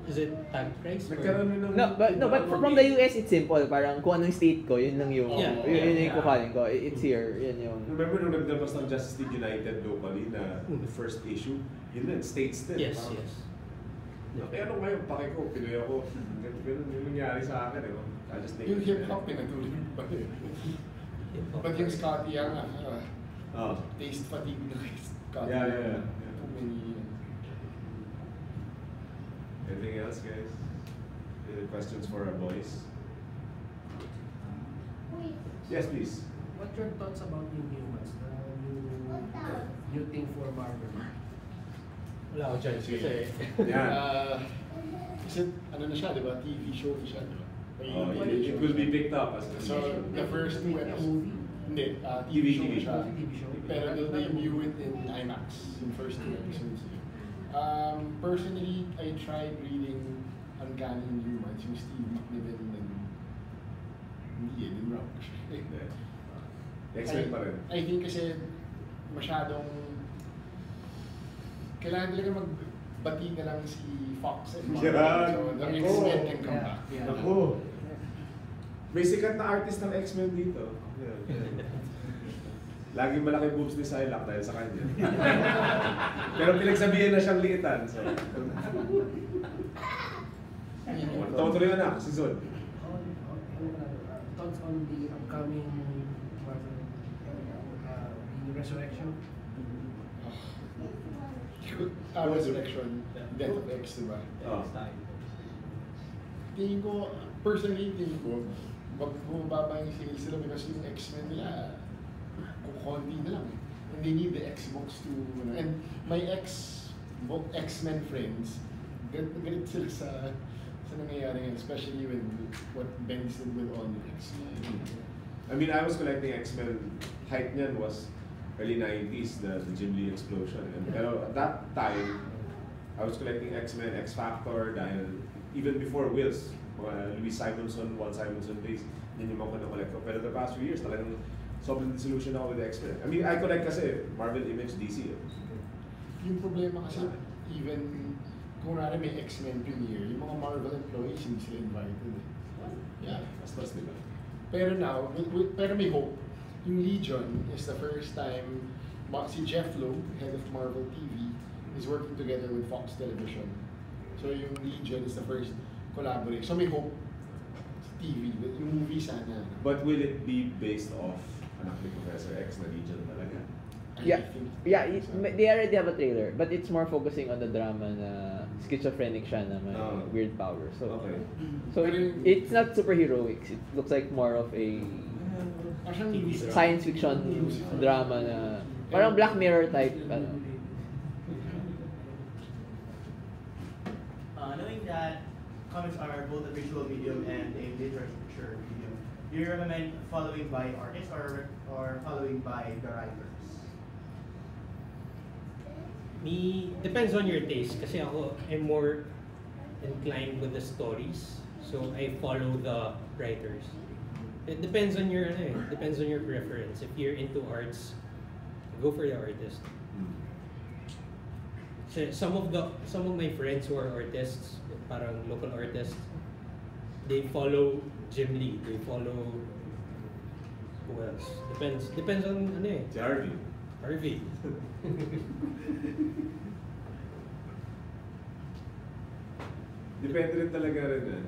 Is it tag price? Nagkaroon din ng... But from the US, it's simple. Parang kung anong state ko, yun lang yung, yun yung kukuhanin ko. It's here, yun yung... Remember nung nagdabas ng Justice League United locally na the first issue? Yun din, states din. Yes, Parang, yes. Kaya ano ngayon, pake ko, Pinoy ako. Ganun yung nangyari sa akin. I just Yung hip-hop pinatuloy pa rin. But yung Scotty Young, taste fatigue na kay Scotty. Yeah. Too many... Anything else, guys? Any questions for our boys? Yes, please. What your thoughts about yung Humans? New thing for Marvel? Wala ako dyan kasi... Yeah. Kasi ano na siya, di ba? TV show na siya, di ba? It will be picked up as a So, the first 2 episodes, hindi, TV show na siya. Pero they'll debut it in IMAX, yung first 2 episodes. Personally, I tried reading Uncanny Humans, yung Steve McNiven and hindi din wrong. X-Men pa rin. I think kasi masyadong kailangan talaga magbati na lang si Fox and Marvel. Yeah. So the X-Men can come back. Ako. May sikat na artist ng X-Men dito. Laging malaki boobs ni Psylocke dahil sa kanya. Pero pinagsabihan na siyang liitan. So. Tuloy na, si Zod. Thoughts on the upcoming Marvel, the Resurrection? Resurrection, Death of X, diba? Tingin ko, personally, tingin ko, bumababa yung sales sila because yung X-Men nila, konti na lang. And they need the Xbox to, and my X-Men friends, galit sila sa nangyayari ngayon, especially with what Ben did with all the X-Men. I mean, I was collecting X-Men height niyan was early 90s, the Jim Lee explosion. And, pero at that time, I was collecting X-Men, X-Factor, dahil even before Wills, Louis Simonson, Walt Simonson days, yun yung mga na-collect ko. Pero the past few years, talagang sobrang disillusion ako with the X-Men. I mean, I collect kasi Marvel, Image, DC. Yung problema kasi, even kung nari may X-Men premiere, yung mga Marvel employees hindi sila invited. Yeah, Bastos, di ba? pero now, pero may hope. Yung Legion is the first time si Jeff Loeb, head of Marvel TV, is working together with Fox Television. So yung Legion is the first collaboration. So may hope sa TV, yung movie sana. But will it be based off anak ni Professor X na Legion talaga? Yeah, they already have a trailer, but it's more focusing on the drama na schizophrenic siya na may weird power. So, Okay. so it's not superheroic. It looks like more of a science fiction drama na parang Black Mirror type. Knowing that comics are both a visual medium and a literature medium, do you recommend following by artists or following by the writers? Depends on your taste. Kasi ako, I'm more inclined with the stories. So I follow the writers. It depends on your preference. If you're into arts, go for the artist. So some of my friends who are artists, parang local artists, they follow Jim Lee. They follow who else? Depends on ano eh. Si Harvey. Harvey. Depende rin talaga rin eh.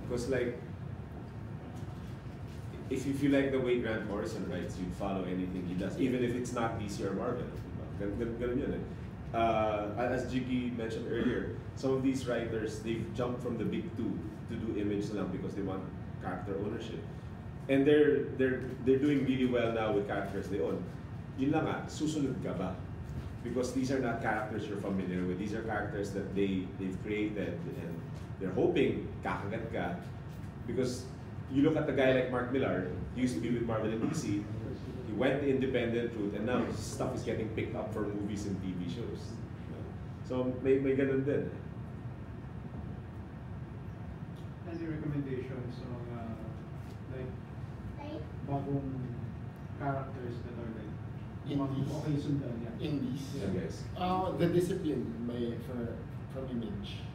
Because like, if you like the way Grant Morrison writes, you'd follow anything he does, even if it's not DC or Marvel. Ganun yun eh. As Jiggy mentioned earlier, some of these writers, they've jumped from the big two to do Image lang because they want character ownership. And they're doing really well now with characters they own. Yun lang nga, susunod ka ba? Because these are not characters you're familiar with. These are characters that they've created and they're hoping kakagat ka. Because you look at a guy like Mark Millar, he used to be with Marvel and DC, he went the independent route and now his stuff is getting picked up for movies and TV shows. So may ganun din. Any recommendations on like bagong characters that are like Indies. okay sundan, yeah. Indies. Yeah, guys. The Discipline from Image.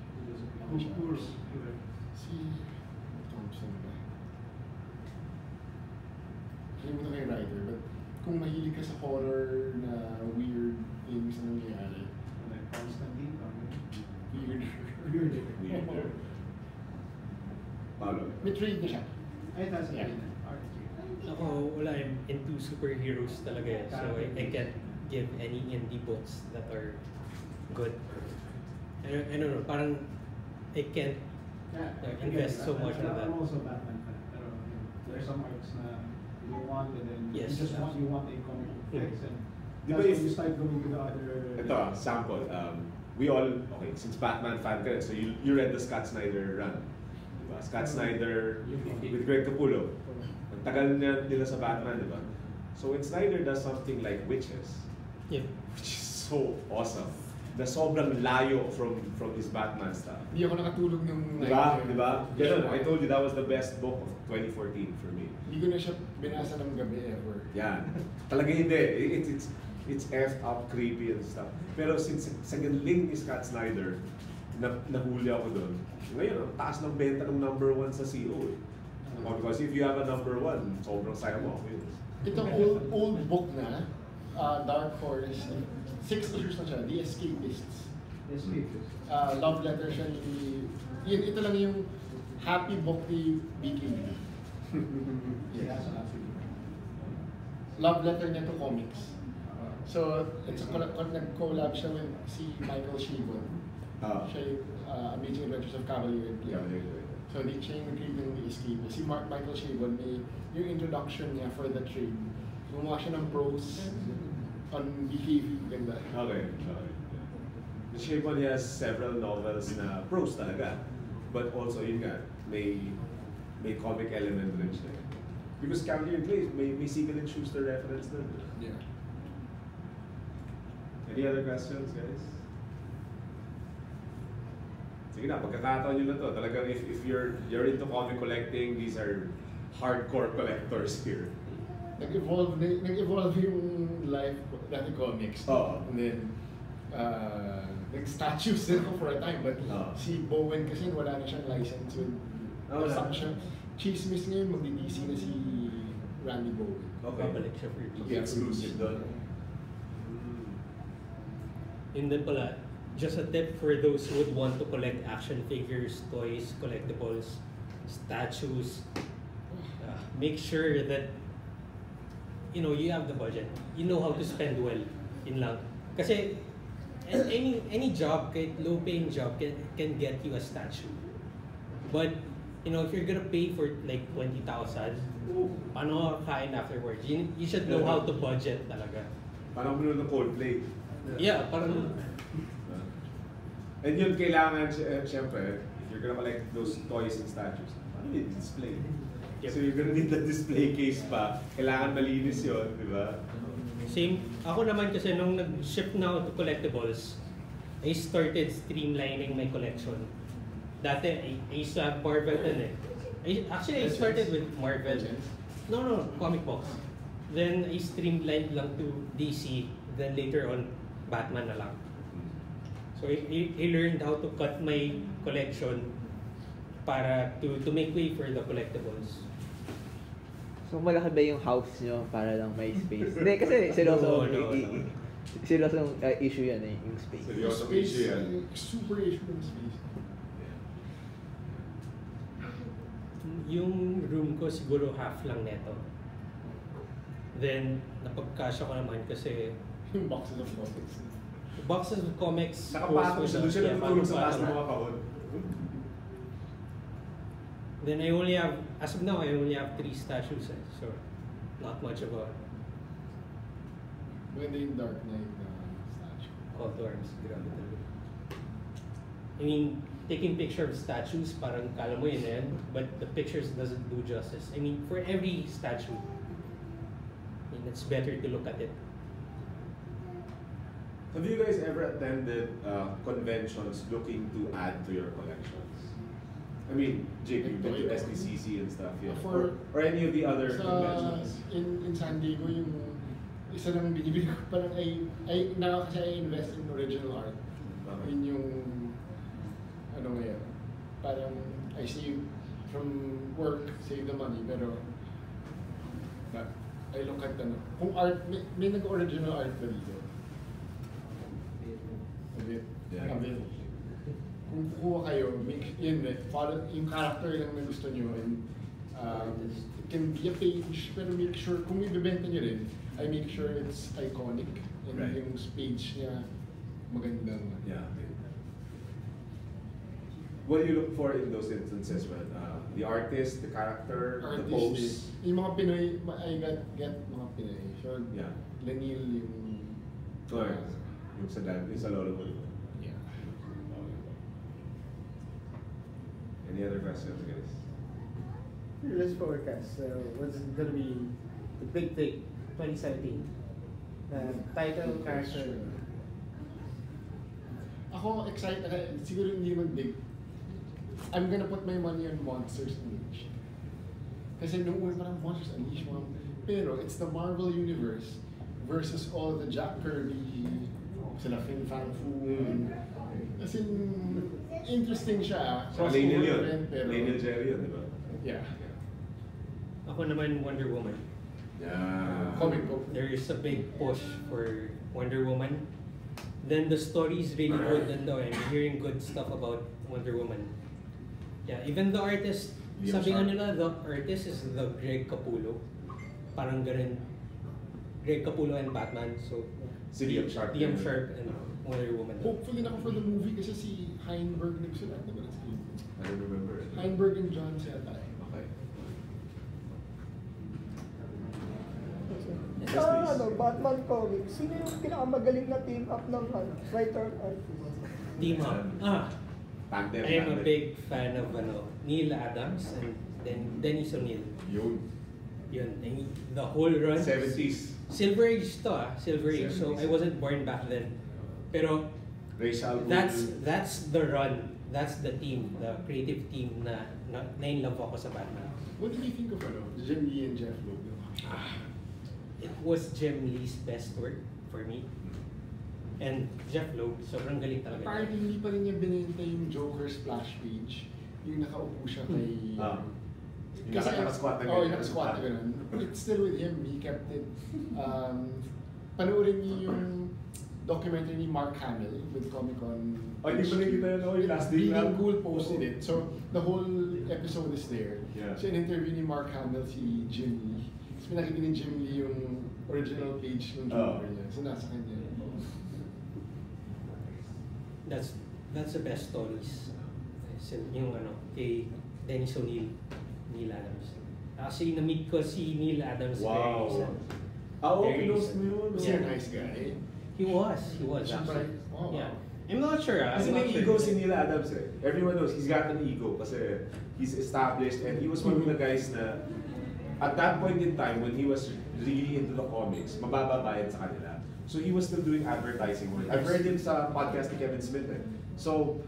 Who's Si Thompson ba? Kalimutan ko yung writer, but kung mahilig ka sa horror na weird things na nangyayari, like Constantine? weird. Weird. Paolo. May trade na siya. Ay, that's Yeah. Ako, wala, I'm into superheroes talaga. So I can't give any indie books that are good. I don't know, parang I can't invest so much on that. I'm also a Batman fan. Pero there are some arcs na you want and then Yes. you want a comic book fix and Di that's ba when if- you start going with the other. Ito, sample. We all, okay, since Batman fan ka, so you read the Scott Snyder run. Diba? Scott Snyder with Greg Capullo. Ang tagal nila sa Batman, diba? So when Snyder does something like Witches, Yeah. which is so awesome, na sobrang layo from his Batman stuff. Hindi ako nakatulog nung Diba? Diba? Ganun, I told you that was the best book of 2014 for me. Hindi ko na siya binasa ng gabi ever. Yan. Talaga hindi. It's effed up, creepy and stuff. Pero since sa galing ni Scott Snyder, nahuli ako doon. Ngayon, ang taas ng benta ng #1 sa CO eh. Because if you have a #1, sobrang saya mo ako yun. Itong old book na, Dark Horse, 6 issues na siya, The Escapists. Yes, please. Love letter siya ni... Ito lang yung happy book ni BKB. Yeah, that's absolutely. Love letter niya to comics. So, nag-collab siya with si Michael Chabon. Siya yung Amazing Adventures of Cavalier and Claire. So, siya yung nag-create ng The Escapists. Si Michael Chabon, yung introduction niya for the trade. Gumawa siya ng prose on BKB. Ganda. Okay. The Chabon has several novels na prose talaga. But also, yun nga, may comic element rin siya. Because Cavalier Glaze, may Siegel and Schuster reference dun. Yeah. Any other questions, guys? Sige na, pagkakataon nyo na to. Talagang if you're into comic collecting, these are hardcore collectors here. Nag-evolve yung life dati comics. Oo. And then, nag-statues din ako for a time. But si Bowen kasi wala na siyang license with wala. Chismis ngayon, magdi-DC na si Randy Bowen. Okay. Babalik siya for Okay, exclusive doon. Yun din pala, just a tip for those who would want to collect action figures, toys, collectibles, statues. Make sure that you have the budget. You know how to spend well. Yun lang. Kasi any job, kahit low-paying job, can get you a statue. But if you're gonna pay for like 20,000, paano kain afterwards? You should know how to budget talaga. Parang muna ng Coldplay. Yeah, parang. And yun kailangan, syempre, if you're gonna collect those toys and statues, paano yung display? Yep. So you're gonna need the display case pa. Kailangan malinis yun, di ba? Same. Ako naman kasi nung nag-ship na ako to collectibles, I started streamlining my collection. Dati, I used to have Marvel din eh. I started with Marvel. No, comic box. Then I streamlined lang to DC. Then later on, Batman na lang. So I learned how to cut my collection para to make way for the collectibles. So malaki ba yung house nyo para lang may space? Hindi, kasi seryoso. Seryosong issue yan eh, yung space. Seryosong issue yan. Super issue yung space. Yung room ko siguro half lang neto. Then, napagkasya ko naman kasi Yung boxes of comics. boxes of comics. Nakapatong siya, doon siya natutulog sa taas ng mga kahon. Then I only have, as of now, I only have 3 statues so not much of a Maganda yung Dark Knight statue. call to arms. Grabe talaga. I mean, taking picture of statues, parang kala mo yun yan, but the pictures doesn't do justice. I mean, for every statue, it's better to look at it. Have you guys ever attended conventions looking to add to your collections? I mean, Jake, you've been to SDCC and stuff, yeah. Or any of the other conventions? In San Diego, yung isa lang binibili ko, parang kasi I invest in original art. Yun yung, ngayon, parang I save from work, save the money, pero I look at kung art, may nag-original art pa dito. Yeah. Kung kukuha kayo, follow yung character lang na gusto nyo, and it can be a page, pero make sure, kung ibibenta nyo rin, I make sure it's iconic, and yung page niya magandang. Yeah. What do you look for in those instances, man? The artist, the character, the pose? Yung mga Pinoy, I get mga Pinoy. So, yeah. Lanil yung... Yung sa lolo ko. Yeah. Any other questions, guys? Let's forecast. What's going to be the big thing 2017? Title, character. Ako excited. Siguro hindi naman big. I'm gonna put my money on Monsters Unleashed. Kasi nung una parang Monsters Unleashed, pero it's the Marvel Universe versus all the Jack Kirby, sila Fin Fang Foom. Kasi interesting siya. Lanil yun. Lanil Jerry yun, di ba? Yeah. Ako naman Wonder Woman. Yeah. Comic book. There is a big push for Wonder Woman. Then the story is really good and I'm hearing good stuff about Wonder Woman. Yeah, even the artist, sabi nga nila, the artist is the Greg Capullo. Parang ganun. Greg Capullo and Batman, so Si Liam Sharp. Liam Sharp and Wonder Woman. Hopefully na for the movie kasi si Heinberg nagsulat na ba sa film? I don't remember. Heinberg and John Seta. Okay. Sa Batman comics, sino yung pinakamagaling na team up ng writer and artist? Team up. Tandem. I am a big fan of Neil Adams and then Dennis O'Neil. Yun. Yun, the whole run. 70s. Silver Age to Silver Age. So I wasn't born back then. Pero that's the run. That's the team, the creative team na in love ako sa Batman. What did you think of Jim Lee and Jeff Loeb? It was Jim Lee's best work for me. And Jeff Loeb, sobrang galing talaga. Parang hindi pa rin niya binenta yung Joker splash page. Yung nakaupo siya kay... Kasi nakasquat na yung nakasquat na gano'n. It's still with him. He kept it. Panoorin niyo yung documentary ni Mark Hamill with Comic-Con. Hindi pa rin kita yun. Last day Being Cool posted it. So, the whole episode is there. Yeah. So, in interview ni Mark Hamill, si Jim Lee. So, pinakita ni Jim Lee yung original page ng Joker niya. So, nasa kanya. That's the best stories. Yung kay Dennis O'Neil, Neil Adams. Actually, na-meet ko si Neil Adams very recent. Pinost mo yun. Was he a nice guy? He was actually. Yeah. I'm not sure. Kasi may ego si Neil Adams eh. Everyone knows he's got an ego kasi he's established and he was one of the guys na at that point in time when he was really into the comics, mababa bayad sa kanila. So he was still doing advertising work. I've heard him sa podcast ni Kevin Smith eh. So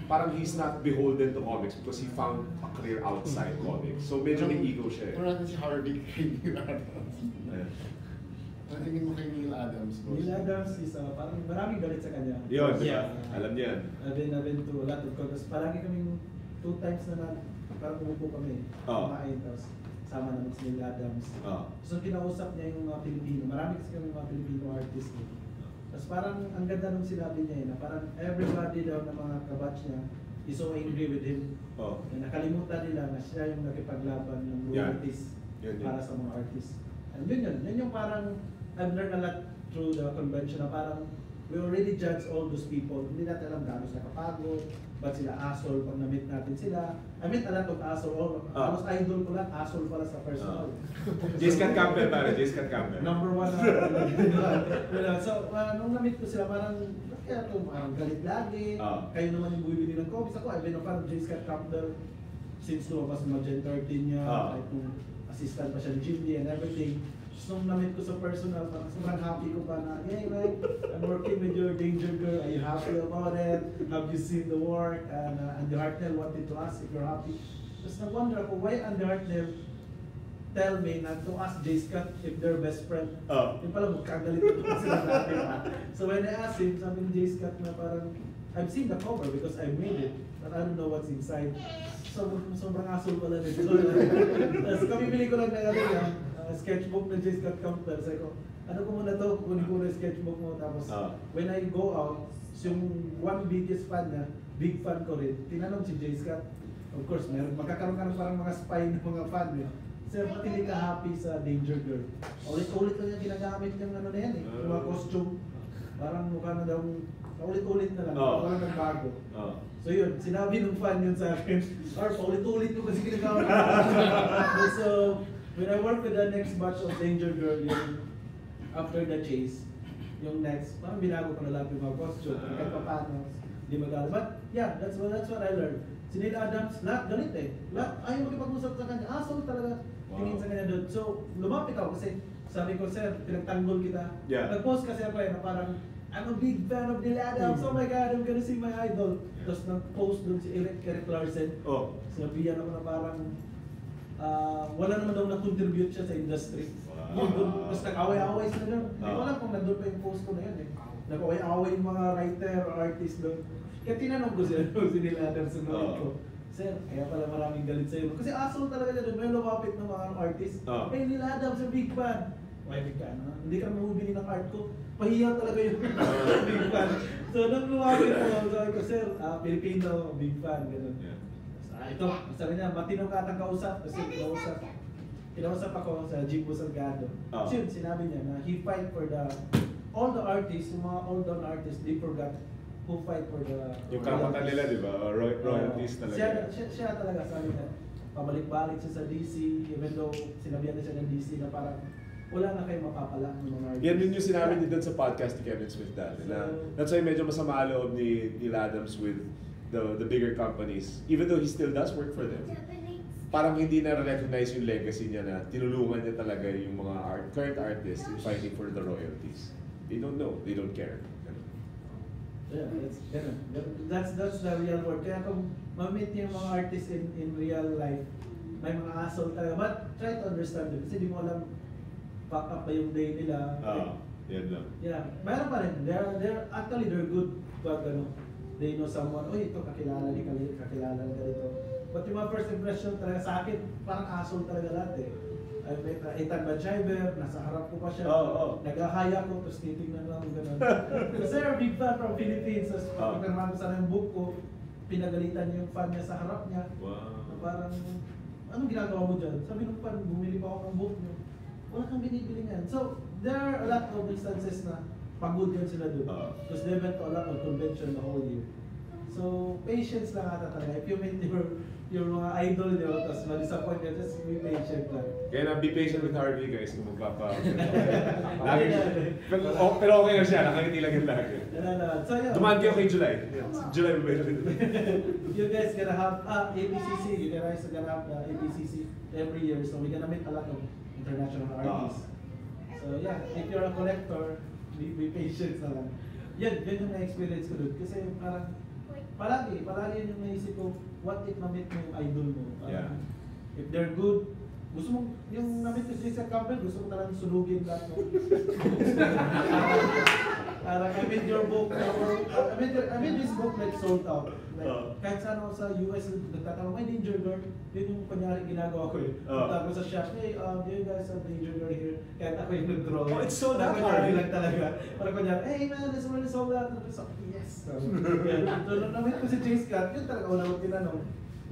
parang he's not beholden to comics because he found a career outside comics. So medyo may ego siya eh. Ano natin si Harvey kay Neil Adams? Ano tingin mo kay Neil Adams? Neil Adams is parang maraming galit sa kanya. Yun, di ba? Alam niya yan. I've been to a lot of contests. Palagi kaming 2 times na parang umupo kami. Kumain, tapos sama naman si Neil Adams. So kinausap niya yung mga Pilipino. Marami kasi kami mga Pilipino artists. Tapos parang ang ganda nung sinabi niya na parang everybody daw na mga kabatch niya is so angry with him. Na nakalimutan nila na siya yung nakipaglaban ng royalties para sa mga artists. And yun yung parang I've learned a lot through the convention na parang we already judge all those people. Hindi natin alam gaano sila kapagod, ba't sila asshole pag na-meet natin sila. I meet a lot of asshole. Halos idol ko lang, asshole pala sa personal. J. Scott Campbell pare, J. Scott Campbell. Number 1 na. So, nung na-meet ko sila, parang kaya ito, parang galit lagi. Kayo naman yung bumibili ng comics. Ako, I've been a fan of J. Scott Campbell since lumabas ng Gen 13 niya. Kahit nung assistant pa siya ni Jim Lee and everything. So, nung na-meet ko sa personal, parang sobrang happy ko pa na, hey man, I'm working with your Danger Girl. Are you happy about it? Have you seen the work? And Andy Hartnell wanted to ask if you're happy. Tapos nag-wonder ako, why Andy Hartnell tell me not to ask J. Scott if they're best friend? Yung pala magkagalit ko sila natin. So when I asked him, sabi ni J. Scott na parang, I've seen the cover because I made it, but I don't know what's inside. So sobrang asshole pala nito. Tapos kamibili ko lang na sketchbook ng J. Scott Campbell. Sabi ko, ano ko muna to? Kunin ko na sketchbook mo. Tapos when I go out, yung one biggest fan niya, big fan ko rin, tinanong si J. Scott. Of course, magkakaroon ka ng parang mga spy ng mga fan niya. Sir, ba't hindi ka happy sa Danger Girl? Ulit-ulit lang yung ginagamit niyang ano na yan eh, yung mga costume. Parang mukha na daw, ulit-ulit na lang, parang nagbago. So yun, sinabi ng fan yun sa akin, or ulit-ulit ko kasi ginagamit. So, when I work with the next batch of Danger Girl, yung after the chase, yung next, parang binago ko na lang yung mga costume, kahit pa paano, hindi magalit. But yeah, that's what I learned. Si Neil Adams, lahat galit eh. Lahat ayaw makipag-usap sa kanya. Asshole talaga tingin sa kanya doon. So, lumapit ako kasi sabi ko, sir, pinagtanggol kita. Nag-post kasi ako na parang, I'm a big fan of Neil Adams. Oh my God, I'm gonna see my idol. Tapos nag-post doon si Eric Larson. Sinabihan ako na parang, wala naman daw na-contribute siya sa industry. Tapos nag-away-away sila doon. Hindi ko alam kung nandun pa yung post ko na yun eh. Nag-away-away yung mga writer or artist doon. Kaya tinanong ko sila si Neil Adams sa mga ko. Sir, kaya pala maraming galit sa'yo. Kasi asshole talaga niya doon. May lumapit ng mga artist. Hey, Neil Adams, yung big fan. Why big fan? Hindi ka mamubili ng art ko. Pahiya talaga yung big fan. So, nung lumapit ko, sabi ko, sir, Filipino, big fan. Ganun. Ito, sabi niya, matinong ka atang kausap. Kasi kinausap ako sa Jimbo Salgado. So yun, sinabi niya na he fight for all the artists, yung mga all-down artists, they forgot who fight for the yung karapatan nila, di ba? Royalties talaga. Siya talaga, sabi niya, pabalik-balik siya sa DC, even though sinabihan na siya ng DC na parang wala na kayo mapapala ng mga artists. Yan din yung sinabi niya doon sa podcast ni Kevin Smith dati. That's why medyo masama loob ni Neil Adams with the bigger companies, even though he still does work for them. parang hindi na-recognize yung legacy niya na tinulungan niya talaga yung mga current artists in fighting for the royalties. They don't know, they don't care. Yeah, that's the real world. Kaya kung ma-meet niyo yung mga artists in real life, may mga asshole talaga. But try to understand them. Kasi di mo alam, pack up ba yung day nila. Yan lang. Yeah, mayroon pa rin. They're good. But they know someone, ito kakilala ni kakilala na ganito. But yung mga first impression talaga sa akin, parang asshole talaga lahat eh. Ay, may Ethan Badsheimer, nasa harap ko pa siya. Nagahaya ko, tapos titignan lang gano'n. Kasi I'm a big fan from Philippines. Tapos pagkarmaan ko sana yung book ko, pinagalitan niya yung fan niya sa harap niya. Wow. Na parang, anong ginagawa mo dyan? Sabi nung fan, bumili pa ako ng book niyo. Wala kang binibili niyan. So, there are a lot of instances na pagod yun sila doon. Because they went to a lot of convention the whole year. So, patience lang ata talaga. If you meet your mga idol nyo, tapos ma-disappoint ka, just be patient lang. Kaya na, be patient with Harvey guys kung magpapa... pero okay na siya, nakangiti lang yung lagi. So, yeah. Dumaan kayo kay July. July ba ba? You guys gonna have ABCC, you guys are gonna have ABCC every year. So, we're gonna meet a lot of international artists. So, yeah, if you're a collector, be patient na lang. Yan yung na-experience ko doon. Kasi parang, palagi yun yung naisip ko, what if na-meet mo yung idol mo? If they're good, gusto mo, yung na-meet ko si Jason Campbell, gusto mo talagang sunugin lahat mo. I made your book, I made this book like sold out. Like, kahit saan ako sa US, nagtatanong, may Danger Girl? Yun yung kunyari ginagawa ko eh. Tapos sa shop, hey, do you guys have Danger Girl here? Kahit ako yung nag-draw. Oh, it's sold out already lang talaga. Parang kunyari, hey man, this already sold out. So, yes. So, nung na-meet ko si Jay Scott, yun talaga una ko tinanong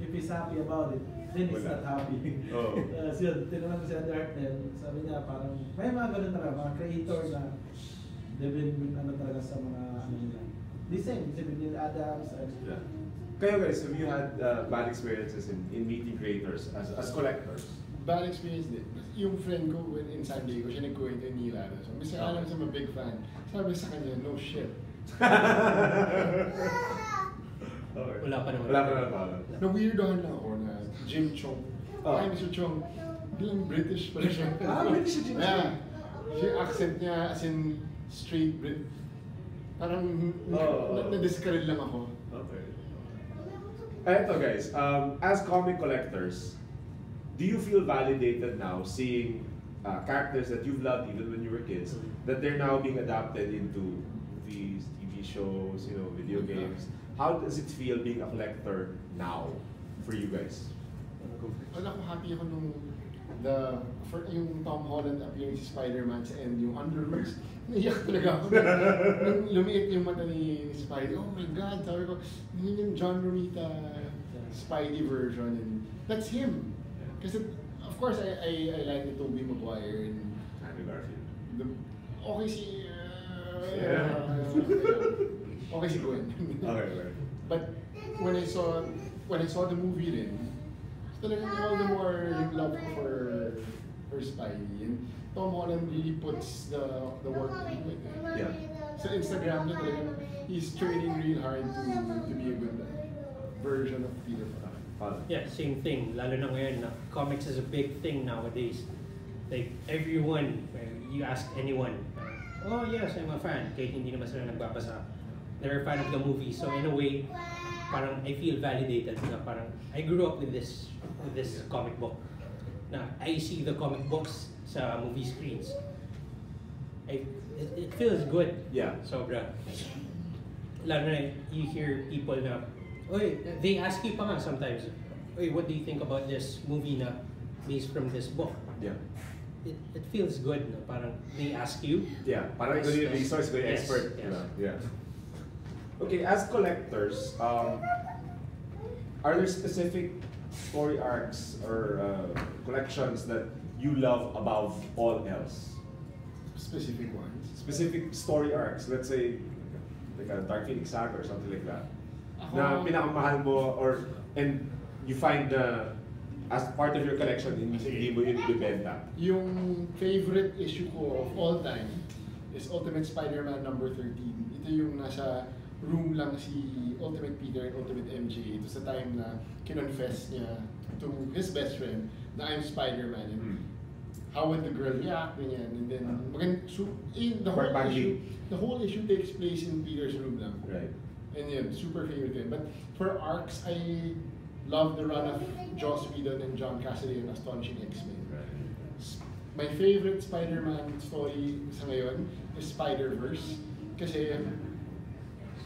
if he's happy about it. Then he's not happy. So yun, tinanong ko si Andy Hartnell, sabi niya parang, may mga ganun talaga, mga creator na they've been talaga sa mga nila. The same, si Neil Adams. Kayo guys, have you had bad experiences in meeting creators as collectors? Bad experience din. Yung friend ko in San Diego, siya nagkuwento yung Neil Adams. Mr. Adams, I'm a big fan. Sabi sa kanya, no shit. Wala pa naman. Na-weirdohan lang ako na Jim Chong. Ay, Mr. Chong, bilang British pala siya. British Jim Chong. Yeah. Yung accent niya as in straight Brit. Parang na-discourage lang ako. Okay. Eto guys, as comic collectors, do you feel validated now seeing characters that you've loved even when you were kids, that they're now being adapted into movies, TV shows, video games? How does it feel being a collector now for you guys? Wala ko, happy ako nung yung Tom Holland appearing si Spider-Man sa end, yung Underverse. Naiyak talaga ako. Nung lumiit yung mata ni Spidey, oh my God, sabi ko, yun yung John Romita Spidey version. And that's him. Kasi, of course, I like the Tobey Maguire and Andrew Garfield. Okay si... okay si Gwen. Okay. But when I saw the movie rin, talagang all the more yung love ko for Spidey. And Tom Holland really puts the work into it. Yeah. Sa Instagram niya talagang he's training real hard to be a good version of Peter Parker. Yeah, same thing. Lalo na ngayon, comics is a big thing nowadays. Like everyone, you ask anyone, oh yes, I'm a fan. Kahit hindi naman sila nagbabasa, they're a fan of the movie. So in a way, parang I feel validated na parang I grew up with this comic book. Na I see the comic books sa movie screens. It feels good. Yeah. Sobra. Lalo na you hear people na, oy, they ask you pa nga sometimes, oy, what do you think about this movie na based from this book? Yeah. It feels good, no? Parang they ask you. Yeah, parang ikaw yung resource, ikaw yung expert. Yes. Yeah. Okay, as collectors, are there specific story arcs or collections that you love above all else? Specific ones? Specific story arcs, let's say, like a Dark Phoenix Saga or something like that. Na pinakamahal mo, and you find as part of your collection, hindi mo yun ibibenta. Yung favorite issue ko of all time is Ultimate Spider-Man number 13. Ito yung nasa room lang si Ultimate Peter and Ultimate MJ. Ito sa time na kinonfess niya to his best friend na I'm Spider-Man and how would the girl react and then the whole issue takes place in Peter's room lang. Right. And yeah, super favorite him. But for arcs, I love the run of Joss Whedon and John Cassaday in Astonishing X-Men. My favorite Spider-Man story sa ngayon is Spider-Verse. Kasi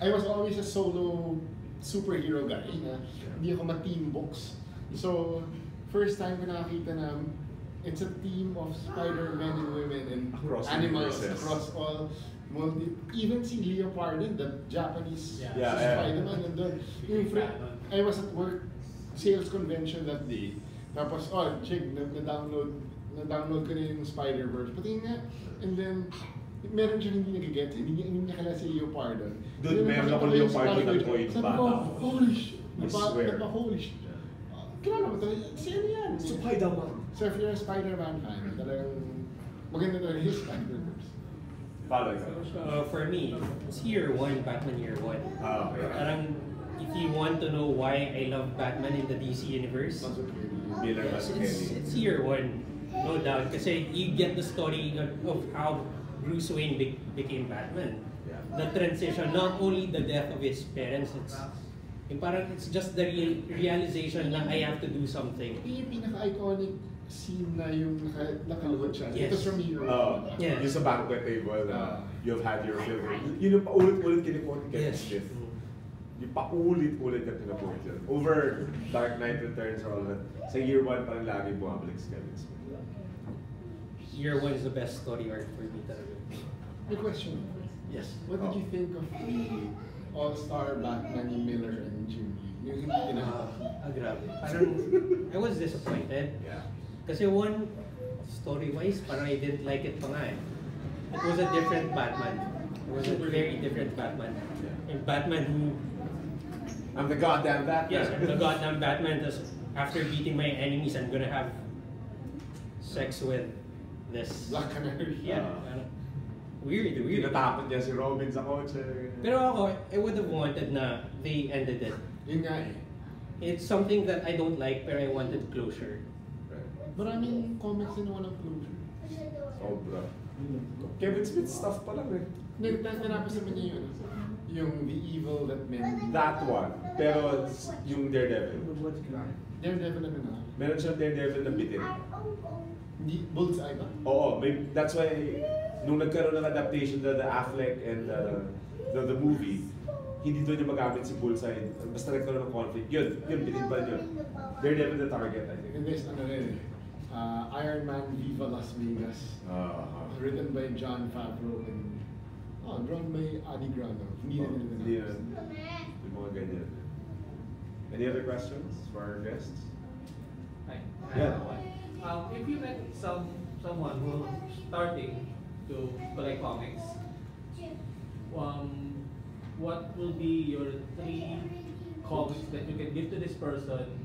I was always a solo superhero guy na hindi ako ma-team books. So, first time ko nakakita na it's a team of Spider-Men and women and across animals universes. Across all even si Leo Pardon, the Japanese Spider-Man, and I was at work sales convention that day. Tapos, check, na-download ko na yung Spider-Verse. Pati nga, and then, meron siya hindi nag-get, hindi niya kala si Leo Pardon. Doon, meron ako Leo Pardon na point ba? Sabi ko, holy shit! Holy shit! Kilala mo ito? Sino yan? Spider-Man! So if you're a Spider-Man fan, talagang maganda talaga yung Spider-Verse. For me, it's year one, Batman year one. Parang, if you want to know why I love Batman in the DC universe, it's year one, no doubt. Kasi you get the story of how Bruce Wayne became Batman. The transition, not only the death of his parents, it's just the realization na I have to do something. Yung pinaka-iconic scene na yung nakaluhod siya. Yes. Ito from Hero. Yung sa banquet table na you've had your fill. Yun yung paulit-ulit kinipon kay Smith. Yung paulit-ulit na kinipon yun. Over Dark Knight Returns or all that. Sa year one parang lagi bumabalik si Kevin Smith. Year one is the best story arc for me talaga. May question. Yes. What did you think of the all-star Batman ni Miller and Jim Lee? Yung hindi Grabe. Parang, I was disappointed. Yeah. Kasi one, story-wise, parang I didn't like it pa nga eh. It was a different Batman. It was a very different Batman. A Batman who... I'm the goddamn Batman. Yes, I'm the goddamn Batman. After beating my enemies, I'm gonna have sex with this... Black Canary. Yeah. Weird. Natakot niya si Robin sa kotse. Pero ako, I would have wanted na they ended it. Yun nga eh. It's something that I don't like, pero I wanted closure. Maraming comics na walang closure. Sobra. Kevin Smith stuff pa lang eh. Nagtanapos naman niya yun. Yung The Evil That Men. That one. Pero yung Daredevil. Daredevil na na. Meron siyang Daredevil na bitin. Bullseye ba? Oo, that's why nung nagkaroon ng adaptation the Affleck and the movie, hindi doon niya magamit si Bullseye. Basta nagkaroon ng conflict. Yun, bitin pa rin yun. Daredevil the target, I think. And there's Iron Man Viva Las Vegas. Written by Jon Favreau and drawn by Adi Grano. Hindi na nila. Yung mga ganyan. Any other questions for our guests? Hi. Yeah. If you met someone who's starting to collect comics, what will be your 3 comics that you can give to this person?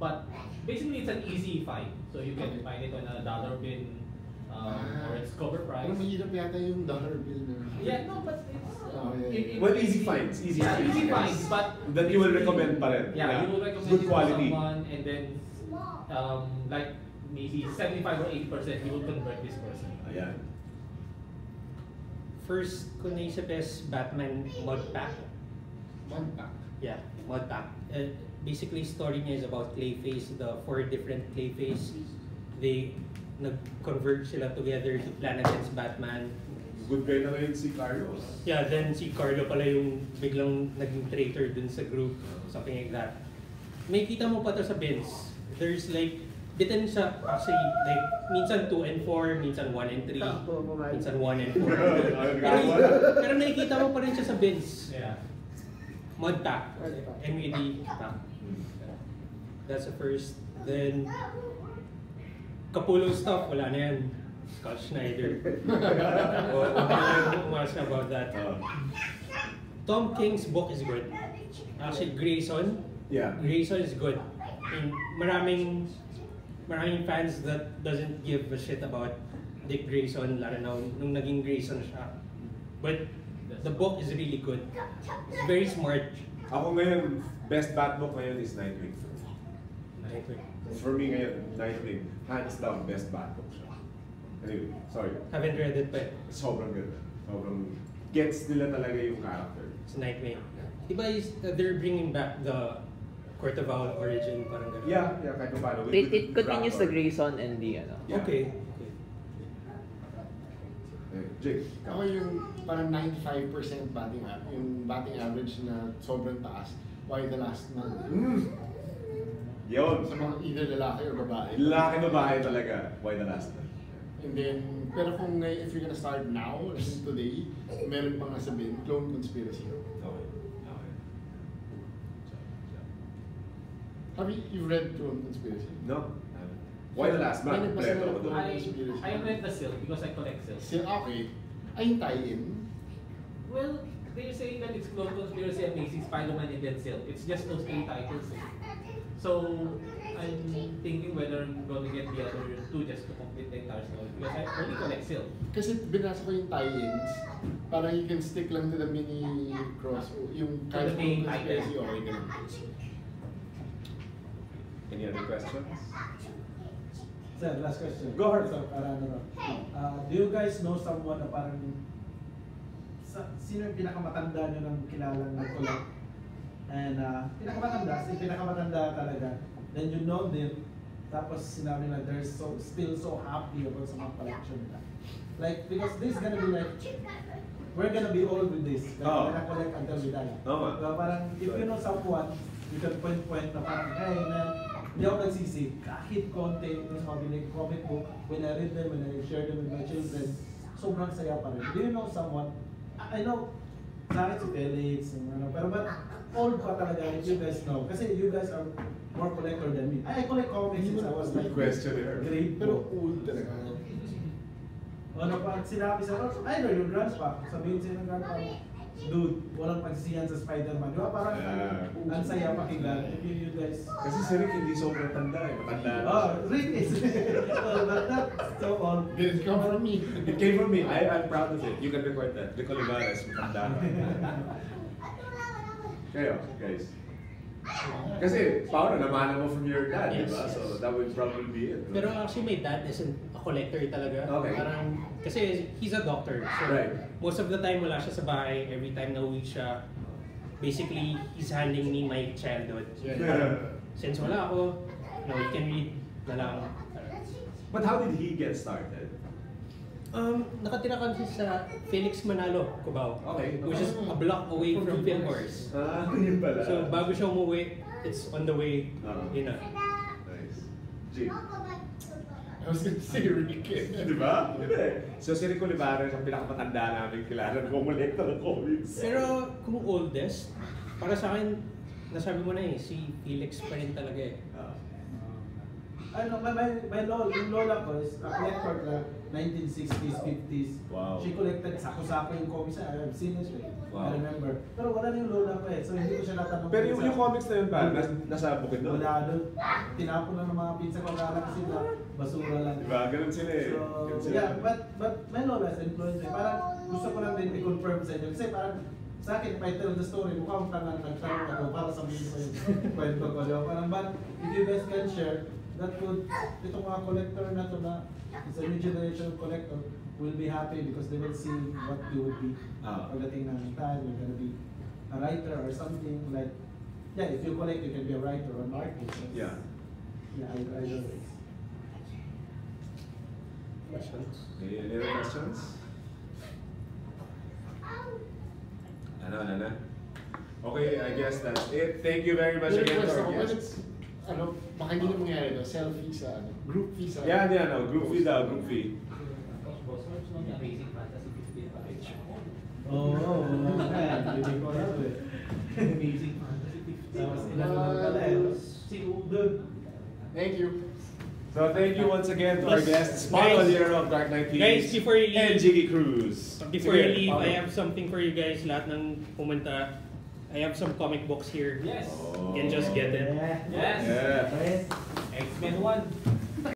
But basically, it's an easy find, so you can find it on a dollar bill or its cover price. Parang mahirap yata yung dollar bill na. Yeah, no, but it's well, easy finds, easy finds, but that you will recommend pa rin. Yeah, you will recommend good it quality. to someone, and then like maybe 75 or 80%, you will convert this person. Ayan. First ko naisip is Batman Mod Pack. Mod Pack? Yeah, Mod Pack. Basically, story niya is about Clayface, the 4 different Clayface. They nag-converge sila together to plan against Batman. Good guy na ngayon si Carlos. Yeah, then si Carlo pala yung biglang naging traitor dun sa group, something like that. May kita mo pa to sa bins. There's like, bitin siya actually, like, minsan 2 and 4, minsan 1 and 3, minsan 1 and 4. pero nakikita mo pa rin siya sa bins. Yeah. Mod Pack. MUD Pack. That's the first. Then, Capullo stuff, wala na yan. Scott Schneider. Umas about that. Tom King's book is good. Actually, Grayson. Yeah. Grayson is good. And maraming fans that doesn't give a shit about Dick Grayson, lalo na nung naging Grayson siya. But the book is really good. It's very smart. Ako ngayon, best Batbook ngayon is Nightwing. Nightwing. For me ngayon, Nightwing, hands down, best Batbook siya. Anyway, sorry. Haven't read it pa. Sobrang ganda. Sobrang gets nila talaga yung character. It's Nightwing. Diba they're bringing back the Court of Owl origin, parang gano'n? Yeah, kahit paano. It continues the Grayson and the ano. Yeah. Okay. Jake. Ako yung parang 95% batting average na sobrang taas. Why the Last Man? Yun. Sa mga either lalaki or babae. Lalaki babae talaga. Why the Last Man? And then, pero kung if you're gonna start now, or since today, meron pang nasabihin, Clone Conspiracy. Okay. Have you read Clone Conspiracy? No. Why the Last Man? I read the Silk because I collect Silk. Okay. Ay, tie-in? Well, they're saying that it's Clone Conspiracy, Amazing Spider-Man, and then Silk. It's just those 3 titles. So, I'm thinking whether I'm going to get the other 2 just to complete the entire story. Because I only collect Silk. Kasi binasa ko yung tie-ins, parang you can stick lang to the mini cross, yung To the main Conspiracy, title. okay ganun. Any other questions? Sir, last question. Go ahead. So, do you guys know someone na parang sino yung pinakamatanda nyo ng kilalang nag-collect? And pinakamatanda talaga. Then you know them, tapos sinabi na they're still so happy about sa mga collection nila. Like, because this is gonna be like, we're gonna be old with this. Like, we're gonna collect until we die. So, parang, if you know someone, you can point na parang, hey man, hindi ako nagsisi, kahit konti, yung mga comic book, when I read them, when I share them with my children, sobrang saya pa rin. Do you know someone? I know, sa akin si Felix, pero but old pa talaga, if you guys know. Kasi you guys are more collector than me. I collect comics since I was like grade 4. Pero old talaga. Ano pa, sinabi sa Ross, ay no, yung grandpa, sabihin sa'yo ng grandpa, dude, walang pagsisiyan sa Spider-Man. Diba parang ang saya pakinggan. You guys... Kasi si Rick hindi sobrang tanda eh. Matanda. Oh, Rick is. But that's so old. Did it come from me? It came from me. I'm proud of it. You can record that. Rick Olivares, matanda. Kayo, guys. Kasi, paano namana mo from your dad, Yes, diba? yes. So that would probably be it. Pero actually, my dad isn't a collector talaga. Okay. Parang, kasi he's a doctor. So, Right. most of the time wala siya sa bahay. Every time na uwi siya, basically, he's handing me my childhood. Yeah. Since wala ako, you can read na lang. But how did he get started? Nakatira kami sa Felix Manalo, Cubao. Okay. Which is a block away from Philmores. Yun pala. So, bago siya umuwi, it's on the way, yun na. Nice. G. I was gonna say Rick. Diba? So si Rick Olivares ang pinakamatanda namin kilala na kumulekta ng comics. Pero kung oldest, para sa akin, nasabi mo na si Felix pa rin talaga eh. Ano, my lola, yung lola ko is a collector na 1960s, 50s. Wow. She collected sako-sako yung comics. I've seen it. Wow. I remember. Pero wala na yung lola ko eh. So hindi ko siya natanong. Pero yung comics na yun pa, nasa bukid doon. Wala doon. Tinapon lang ng mga pinsan ko. Wala kasi na basura lang. Diba? Ganun sila eh. So, yeah, but my lola is influenced. Parang gusto ko lang din i-confirm sa inyo. Kasi parang sa akin, if I tell the story, mukhang nagtanong ako para sabihin ko yung kwento ko. Diba? Parang, but if you guys can share, that would, itong mga collector na to na, it's a new generation of collector, will be happy because they will see what you would be. Pagdating ng time, you're gonna be a writer or something like, yeah, if you collect, you can be a writer or an artist. Yeah. Yeah, I know. Questions? Any other questions? Ano? Okay, I guess that's it. Thank you very much again to our guests. Ano, baka hindi na mangyari to, selfie sa group fee sa... Yeah, group fee daw, group fee. Amazing Fantasy 15 package. Oo, hindi ko alam eh. Amazing Fantasy 15. Tapos ilan lang pala eh. Si Udod. Thank you. So thank you once again to our guests, Guys, Paolo Liero of Dark Knight Peace, guys, before you leave, and Jiggy Cruz. Before you leave, I have something for you guys. Lahat ng pumunta, I have some comic books here. Yes. You can just get it. Yes. Yeah. X-Men 1.